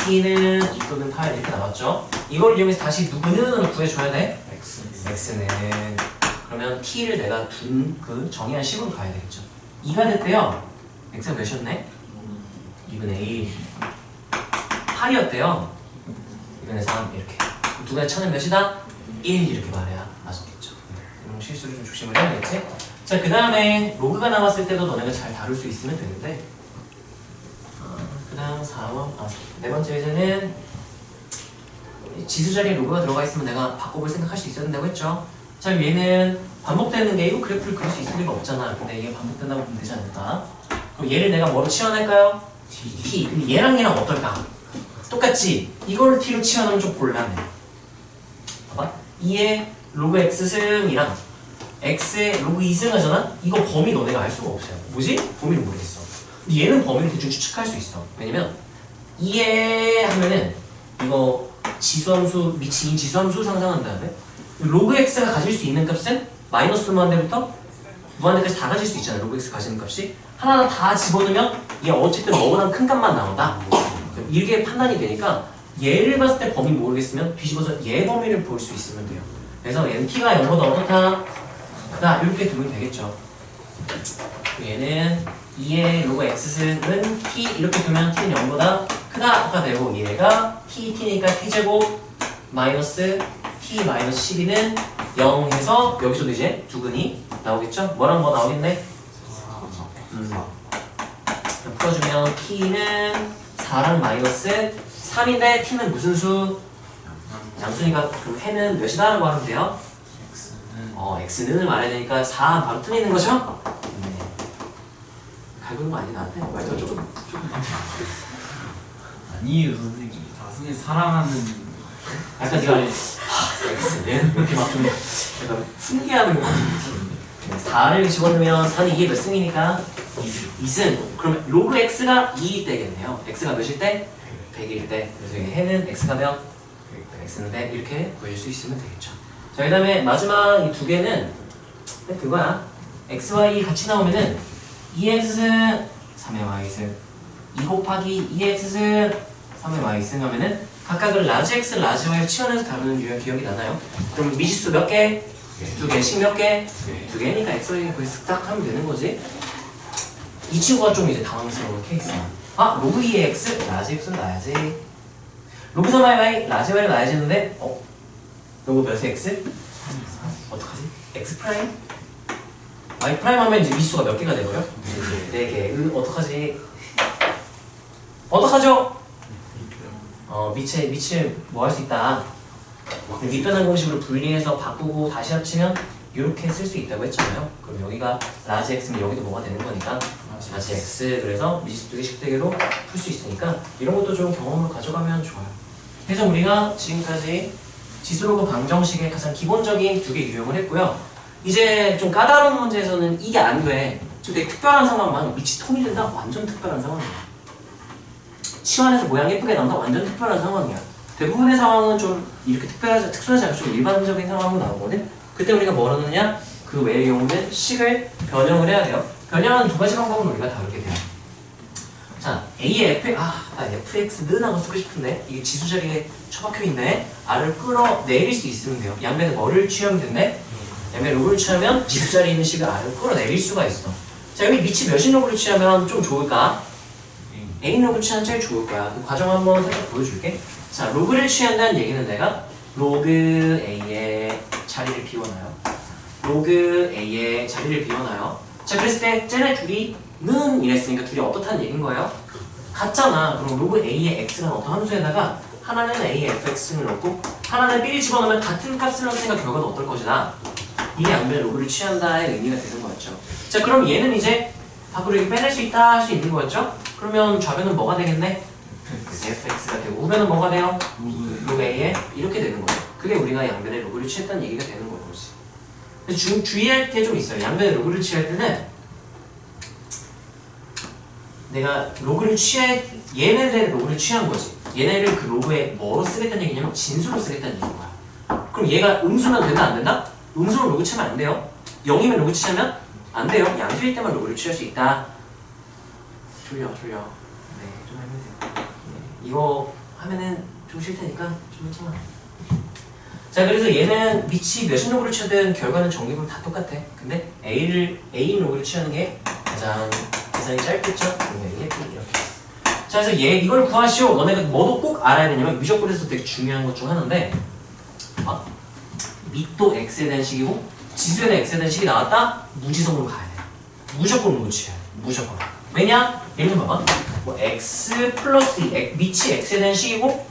t는 2 또는 8 이렇게 나왔죠. 이걸 이용해서 다시 누구는 구해줘야 돼? x는 그러면 t를 내가 둔 그 정의한 식으로 가야 되겠죠. 2가 됐대요. x가 몇이었네? 2분의 1 8이었대요. 2분의 3 이렇게 두가의 차는 몇이다? 1 이렇게 말해야 맞았겠죠. 이런 실수를 좀 조심을 해야겠지? 자, 그 다음에 로그가 나왔을 때도 너네가 잘 다룰 수 있으면 되는데 그 다음 4번 네 번째 예제는 지수 자리에 로그가 들어가 있으면 내가 바꿔볼 생각할 수 있어야 된다고 했죠. 자, 얘는 반복되는 게 이거 그래프를 그릴 수 있을 리가 없잖아. 근데 얘가 반복된다고 보면 되지 않을까? 그럼 얘를 내가 뭐로 치환할까요? t. 근데 얘랑 얘랑 어떨까? 똑같지? 이걸 t로 치환하면 좀 곤란해. 봐봐. 2의 로그 x승이랑 x의 로그 2승 하잖아? 이거 범위 너네가 알 수가 없어요. 뭐지? 범위를 모르겠어. 근데 얘는 범위를 대충 추측할 수 있어. 왜냐면 2에 하면은 이거 지수함수, 미치인 지수함수 상상한 다음에 로그 x가 가질 수 있는 값은 마이너스 무한대부터 무한대까지 다 가질 수 있잖아. 로그 x 가지는 값이 하나하나 다 집어넣으면 얘 어쨌든 너무나 큰 값만 나온다. 이게 판단이 되니까 얘를 봤을 때 범위 모르겠으면 뒤집어서 얘 범위를 볼 수 있으면 돼요. 그래서 얘는 t가 0보다 어떻다? 크다. 이렇게 두면 되겠죠. 얘는 2의 로그 x승은 t 이렇게 두면 t는 0보다 크다가 되고 얘가 t니까 t제곱 마이너스 t 마이너스 12는 0 해서 여기서도 이제 두근이 나오겠죠? 뭐랑 뭐 나오겠네? 풀어주면 t는 4랑 마이너스 3인데 t는 무슨 수? 양수니까 그럼 해는 몇이다? 라고 하면 돼요? x는 말해야 되니까 4 바로 틀리는 거죠? 네. 갈구는 거 아니 나한테? 말도 조금 아니에요 선생님. 다승이 사랑하는 약간 네가 x는 이렇게 막 좀 약간 승계하는 거 같은 4를 집어넣으면 4는 이게 몇 승이니까? 2승. 그러면 로그 x가 2일 때겠네요. x가 몇일 때? 100일 때. 그래서 이게 해는 x가 몇? x는 100 이렇게 보여줄 수 있으면 되겠죠. 자, 그 다음에 마지막 이 두 개는 그거야. x, y 같이 나오면은 2x승 3의 y승 2 곱하기 2x승 3의 y승 하면은 각각을 라지 x, 라지 y를 치환해서 다루는 유형 기억이 나나요? 그럼 미지수 몇 개? 두 개. 식 몇 개? 두 개니까 x, y 거의 쓱딱 하면 되는 거지. 이 친구가 좀 이제 당황스러운 케이스야. 아, 로그 2의 x, 라지 x는 나야지. 로그 3의 y, 라지 y를 나야지 했는데 로그 몇의 x? 어떡하지? x 프라임? y 프라임 하면 이제 미수가 몇 개가 되고요? 4개. 어떡하지? 어떡하죠? 밑에 뭐 할 수 있다. 밑변환 공식으로 분리해서 바꾸고 다시 합치면 이렇게 쓸 수 있다고 했잖아요. 그럼 여기가 라지 x면 여기도 뭐가 되는 거니까 라지 x. 그래서 미지수 2개씩 되게로 풀 수 있으니까 이런 것도 좀 경험을 가져가면 좋아요. 그래서 우리가 지금까지 지수로그 방정식의 가장 기본적인 두 개 유형을 했고요. 이제 좀 까다로운 문제에서는 이게 안 돼. 좀 되게 특별한 상황만 밑이 통일된다? 완전 특별한 상황이에요. 치환해서 모양 예쁘게 나온다. 완전 특별한 상황이야. 대부분의 상황은 좀 이렇게 특수하지 않고 좀 일반적인 상황으로 나오거든. 그때 우리가 뭐를 하느냐? 그 외의 경우는 식을 변형을 해야 돼요. 변형하는 두 가지 방법은 우리가 다르게 돼요. 자, A의 나 fx는 하고 쓰고 싶은데 이게 지수 자리에 처박혀 있네. R을 끌어내릴 수 있으면 돼요. 양변에 뭐를 취하면 된대? 양변에 로그를 취하면 지수 자리에 있는 식을 R을 끌어내릴 수가 있어. 자, 여기 밑이 몇인 로그를 취하면 좀 좋을까? A 로그를 취하면 제일 좋을 거야. 그 과정 한번 살짝 보여줄게. 자, 로그를 취한다는 얘기는 내가 로그 A의 자리를 비워놔요. 로그 A의 자리를 비워놔요. 자, 그랬을 때 쟤네 둘이는 이랬으니까 둘이 어떻다는 얘기인 거예요? 같잖아. 그럼 로그 A의 x라는 어떤 함수에다가 하나는 A의 fx를 넣고 하나는 b를 집어넣으면 같은 값을 넣으니까 결과는 어떨 것이다. 이게 양변의 로그를 취한다의 의미가 되는 거였죠. 자, 그럼 얘는 이제 밖으로 이렇게 빼낼 수 있다 할 수 있는 거였죠? 그러면 좌변은 뭐가 되겠네? fx가 되고 우변은 뭐가 돼요? 로그 A에 이렇게 되는 거죠. 그게 우리가 양변의 로그를 취했다는 얘기가 되는 거지. 주의할 게 좀 있어요. 양변의 로그를 취할 때는 내가 로그를 얘네들의 로그를 취한 거지. 얘네를 그 로그에 뭐로 쓰겠다는 얘기냐면 진수로 쓰겠다는 얘기인 거야. 그럼 얘가 음수면 된다 안 된다? 음수로 로그 치면 안 돼요. 0이면 로그 치면 안 돼요. 양수일 때만 로그를 취할 수 있다. 졸려. 네, 좀 하면 돼요. 네, 이거 하면은 좀 싫 테니까 좀 했지만. 자, 그래서 얘는 밑이 몇인 로그를 취하든 결과는 정리로 다 똑같아. 근데 A 로그를 취하는 게 가장 계산이 짧겠죠? 그러면 이렇게. 자, 그래서 이걸 구하시오. 너네가 뭐도 꼭 알아야 되냐면 미적분에서 되게 중요한 것 중 하나인데 밑도 x에 대한 식이고 지수에 대한 x에 대한 식이 나왔다? 무지성으로 가야 돼. 무조건 로그 취해야 돼. 무조건. 왜냐? 예를 들면 봐봐. 뭐 x 플러스 밑이 x에 대한 식이고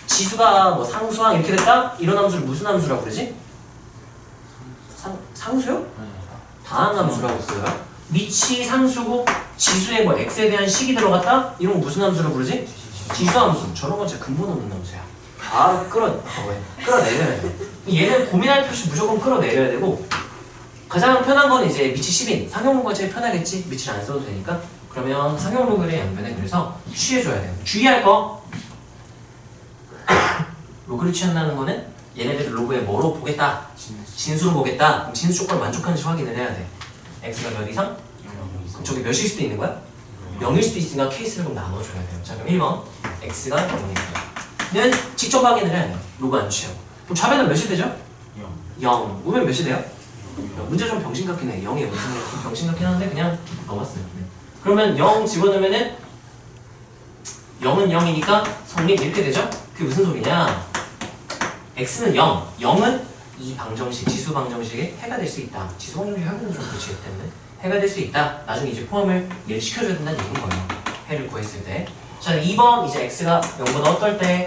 지수가 뭐 상수항 이렇게 됐다? 이런 함수를 무슨 함수라고 그러지? 상수요? 다항함수라고 써요. 밑이 상수고 지수에 뭐 x에 대한 식이 들어갔다? 이런 거 무슨 함수라고 그러지? 지수함수. 저런 건 진짜 근본 없는 함수야. 바로 끌어내려야 돼. 얘는 고민할 필요 없이 무조건 끌어내려야 되고 가장 편한 건 이제 밑이 10인. 상용로그가 제일 편하겠지? 밑을 안 써도 되니까. 그러면 상용로그의 양변에 그래서 취해줘야 돼요. 주의할 거 로그를 취한다는 거는 얘네들을 로그에 뭐로 보겠다? 진수로 보겠다. 그럼 진수 조건을 만족하는지 확인을 해야 돼. x가 몇 이상? 그럼 저기 몇일 수도 있는 거야? 0일 수도 있으니까 케이스를 그럼 나눠줘야 돼요. 자, 그럼 1번 x가 0이고요. 직접 확인을 해야 돼요. 로그 안 취하고. 그럼 좌변은 몇이 되죠? 0. 우변 몇이 돼요? 문제 좀 병신 같긴 해. 0이 무슨 병신 같긴 한데 그냥 넘었어요. 그러면 0 집어넣으면은 0은 0이니까 성립 이렇게 되죠? 그게 무슨 소리냐? x는 0, 0은 이 방정식, 지수 방정식에 해가 될 수 있다. 지수 방정식 확인은 좀 그렇기 때문에 해가 될 수 있다. 나중에 이제 포함을 얘를 시켜줘야 된다는 얘기인 거예요. 해를 구했을 때. 자, 2번 이제 x가 0보다 어떨 때?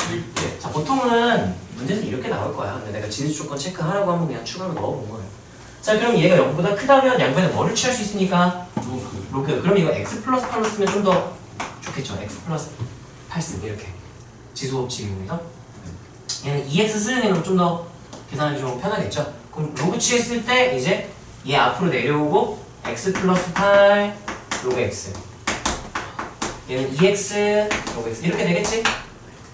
네. 자, 보통은 문제에서 이렇게 나올 거야. 근데 내가 진수 조건 체크하라고 하면 그냥 추가로 넣어본 거예요. 자, 그럼 얘가 0보다 크다면 양변에 뭐를 취할 수 있으니까? 로그. 그럼 이거 x 플러스 8로 쓰면 좀 더 좋겠죠. x 플러스 8 쓰기 이렇게. 지수 법칙입니다. 얘는 2x 쓰는 애는 좀 더 계산이 좀 편하겠죠. 그럼 로그 취했을 때 이제 얘 앞으로 내려오고 x 플러스 8 로그 x. 얘는 2x 로그 x 이렇게 되겠지?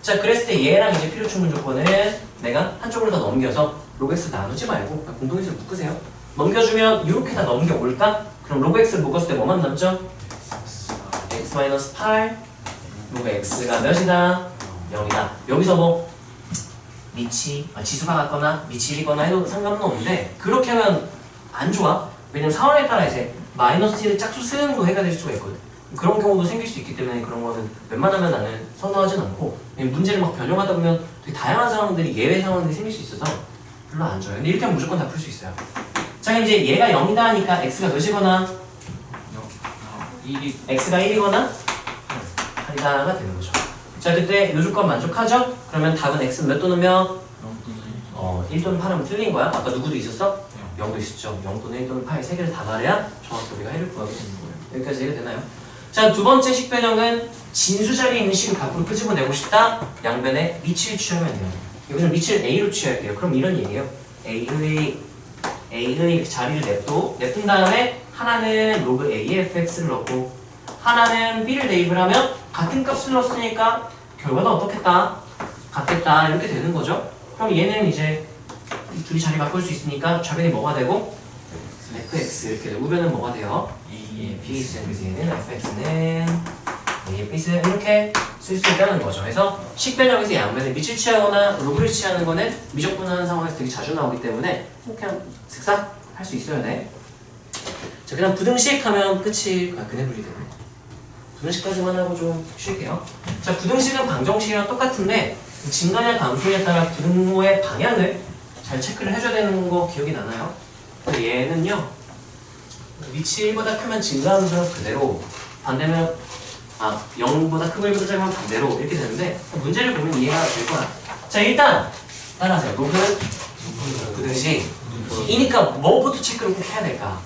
자, 그랬을 때 얘랑 이제 필요 충분 조건을 내가 한쪽으로 다 넘겨서 로그 x 나누지 말고 공동인수를 묶으세요. 넘겨주면 이렇게 다 넘겨올까? 그럼 로그 x를 묶었을 때 뭐만 남죠? x-8 로그 x가 몇이다? 0이다. 여기서 뭐 밑이 지수가 같거나 밑이 1이거나 해도 상관은 없는데 그렇게 하면 안 좋아. 왜냐면 상황에 따라 이제 마이너스 1의 짝수 수능도 해가 될 수가 있거든. 그런 경우도 생길 수 있기 때문에 그런 거는 웬만하면 나는 선호하진 않고 문제를 막 변형하다 보면 되게 다양한 상황들이 예외 상황들이 생길 수 있어서 별로 안 좋아요. 근데 이렇게 하면 무조건 다 풀 수 있어요. 자, 이제 얘가 0이다 하니까 x가 몇이거나 1이 x가 1이거나 8이다가 되는 거죠. 자, 그때 요 조건 만족하죠? 그러면 답은 x는 몇 또는 몇? 1 또는 8하면 틀린 거야. 아까 누구도 있었어? 0도 있었죠. 0 또는 1 또는 8 세 개를 다 말해야 정확히 우리가 해를 구하게 되는 거예요. 여기까지 이해가 되나요? 자, 두 번째 식 변형은 진수 자리에 있는 식을 밖으로 끄집어내고 싶다. 양변에 밑을 취하면 돼요. 여기는 밑을 a로 취할게요. 그럼 이런 얘기예요. a의 자리를 냅둔 다음에 하나는 로그 afx를 넣고 하나는 b를 대입을 하면 같은 값을 넣었으니까 결과는 어떻겠다? 같겠다. 이렇게 되는 거죠. 그럼 얘는 이제 이 둘이 자리 바꿀 수 있으니까 좌변이 뭐가 되고? fx 이렇게 되고 우변은 뭐가 돼요? 예, bx 그래서 얘는 fx는 a bx 이렇게 쓸 수 있다는 거죠. 그래서 식변형에서 양변에 밑을 취하거나 로그를 취하는 거는 미적분하는 상황에서 되게 자주 나오기 때문에 그냥 쓱싹 할 수 있어야 돼. 자, 그다음 부등식 하면 끝이 근해 분리 되네. 부등식까지만 하고 좀 쉴게요. 자, 부등식은 방정식이랑 똑같은데 증가냐 감소냐에 따라 부등호의 방향을 잘 체크를 해줘야 되는 거 기억이 나나요? 얘는요 위치 1보다 크면 증가함수는 그대로 반대면 0보다 크고 1보다 작으면 반대로 이렇게 되는데 문제를 보면 이해가 될 거야. 자, 일단 따라하세요. 로그 부등식 이니까 뭐부터 체크를 꼭 해야 될까?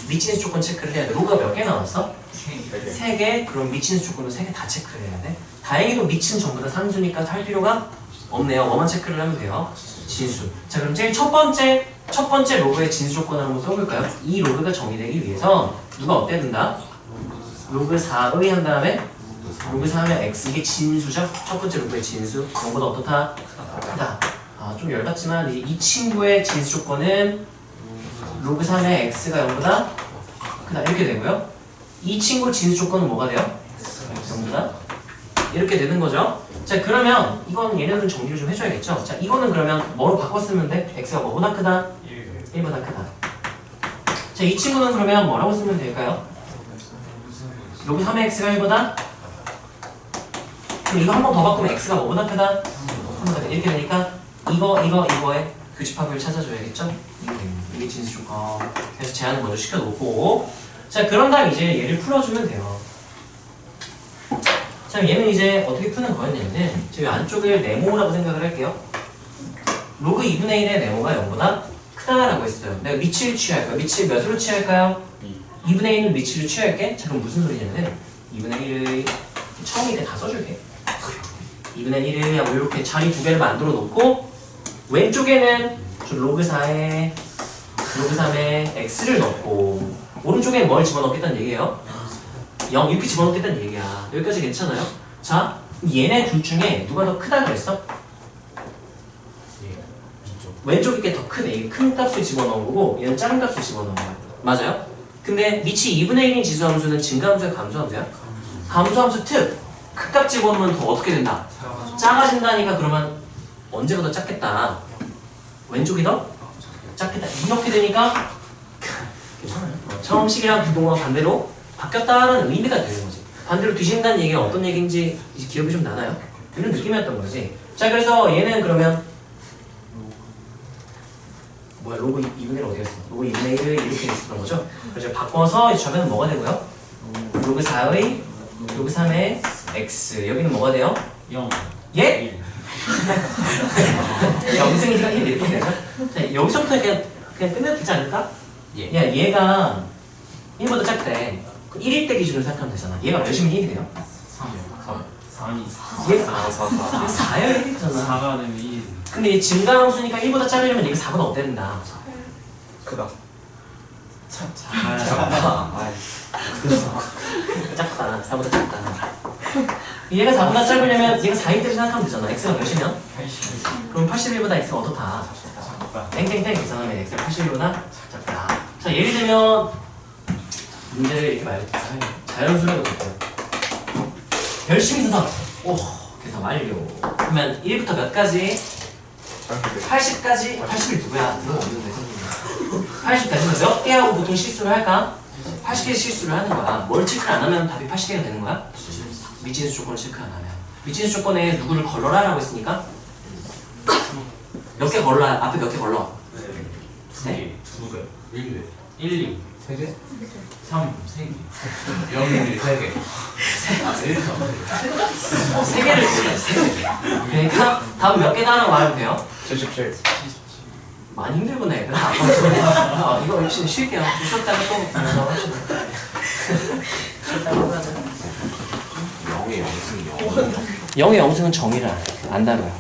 미치는 조건 체크를 해야 돼. 로그가 몇 개 나왔어? 3개. 그럼 미치는 조건도 3개 다 체크를 해야 돼. 다행히도 미치는 전부 다 산수니까 할 필요가 없네요. 뭐만 체크를 하면 돼요? 진수. 자, 그럼 제일 첫 번째 로그의 진수 조건을 한번 써볼까요? 이 로그가 정의되기 위해서 누가 어때야 된다? 로그 4의 한 다음에 로그 3의 x 이게 진수죠? 첫 번째 로그의 진수 0보다 어떻다? 크다. 좀 열받지만 이 친구의 진수 조건은 로그 3의 x가 0보다 크다 이렇게 되고요. 이 친구 진수 조건은 뭐가 돼요? 0보다 이렇게 되는 거죠. 자, 그러면 이건 얘네들은 정리를 좀 해줘야겠죠. 자, 이거는 그러면 뭐로 바꿨으면 돼? x가 뭐보다 크다? 1보다 크다. 자, 이 친구는 그러면 뭐라고 쓰면 될까요? 로그 3의 x가 1보다? 그럼 이거 한 번 더 바꾸면 x가 뭐보다 크다? 3보다 크다. 이렇게 되니까 이거의 교집합을 찾아줘야겠죠? 이게 진수 조건. 그래서 제한을 먼저 시켜놓고 자, 그런 다음 이제 얘를 풀어주면 돼요. 자, 얘는 이제 어떻게 푸는 거였냐면 저희 안쪽을 네모라고 생각을 할게요. 로그 2분의 1의 네모가 0보다 크다라고 했어요. 내가 미치를 취할까요? 미치 몇으로 취할까요? 2분의 1을 미치를 취할게. 자, 그럼 무슨 소리냐면 2분의 1을 처음에 때 다 써줄게. 2분의 1을 하고 이렇게 자리 두 개를 만들어 놓고 왼쪽에는 저 로그 4에 로그 3에 x를 넣고 오른쪽에 뭘 집어넣겠다는 얘기예요? 0 이렇게 집어넣겠다는 얘기야. 여기까지 괜찮아요? 자, 얘네 둘 중에 누가 더 크다 그랬어? 왼쪽이 게 더 크네. 이게 큰 값을 집어넣은 거고 얘는 작은 값을 집어넣은 거야. 맞아요? 근데 미치 2분의 1인 지수함수는 증가함수야 감소함수야? 감소함수 특! 큰 값 집어넣으면 더 어떻게 된다? 작아진다니까. 그러면 언제보다 작겠다. 왼쪽이 더 작겠다. 이렇게 되니까 괜찮아요. 처음식이랑 부동호가 반대로 바뀌었다라는 의미가 되는 거지. 반대로 뒤진다는 얘기가 어떤 얘기인지 이제 기억이 좀 나나요? 이런 느낌이었던 거지. 자, 그래서 얘는 그러면 뭐야, 로그 2분의 1 어디였어? 로그 2분의 1을 이렇게 있었던 거죠? 그래서 바꿔서 이 좌변은 뭐가 되고요? 로그 4의 로그 3의 x. 여기는 뭐가 돼요? 0 예? 영승이니까 1 이렇게 되죠? 자, 여기서부터 그냥 끝내도 되지 않을까? 예. 야, 얘가 1보다 작대. 1일 때 기준으로 생각하면 되잖아. 얘가 몇이면 1이 돼요? 3이 얘가 4야 1이잖아. 4가 되면 1. 근데 얘 증가함수니까 1보다 작으려면 얘가 4보다 어때야 된다? 크다. 작다. 4보다 작다. 얘가 4보다 작으려면 얘가 4일 때로 생각하면 되잖아. x가 몇이면? 80. 그럼 81보다 x가 어떻다? 땡땡땡 계산하면 x가 81보다 작다. 자, 예를 들면 문제를 이렇게 말해도 자연수라도 됐고 열심히 써서 계산 완료. 그러면 1부터 몇 가지? 80까지? 80이 누구야? 그건 없는데 선생님. 80까지는 몇 개 하고 보통 실수를 할까? 80개 실수를 하는 거야. 뭘 체크를 안 하면 답이 80개가 되는 거야? 미진수 조건을 체크 안 하면. 미진수 조건에 누구를 걸러라 라고 했으니까 몇 개 걸러? 앞에 몇 개 걸러? 네? 2개 1개. 1, 2, 3개? 3, 3개 0, 1, 3개. 3개를 골라요. 3개. 그러니까 다음 몇 개다 하라고 말하면 돼요? 77. 많이 힘들구나 얘들아. 이거 역시 쉴게요. 쉬었다가 또 합시다. 쉬었다가 하자. 0의 0승 0. 0의 영승은 정의를 안 다뤄요.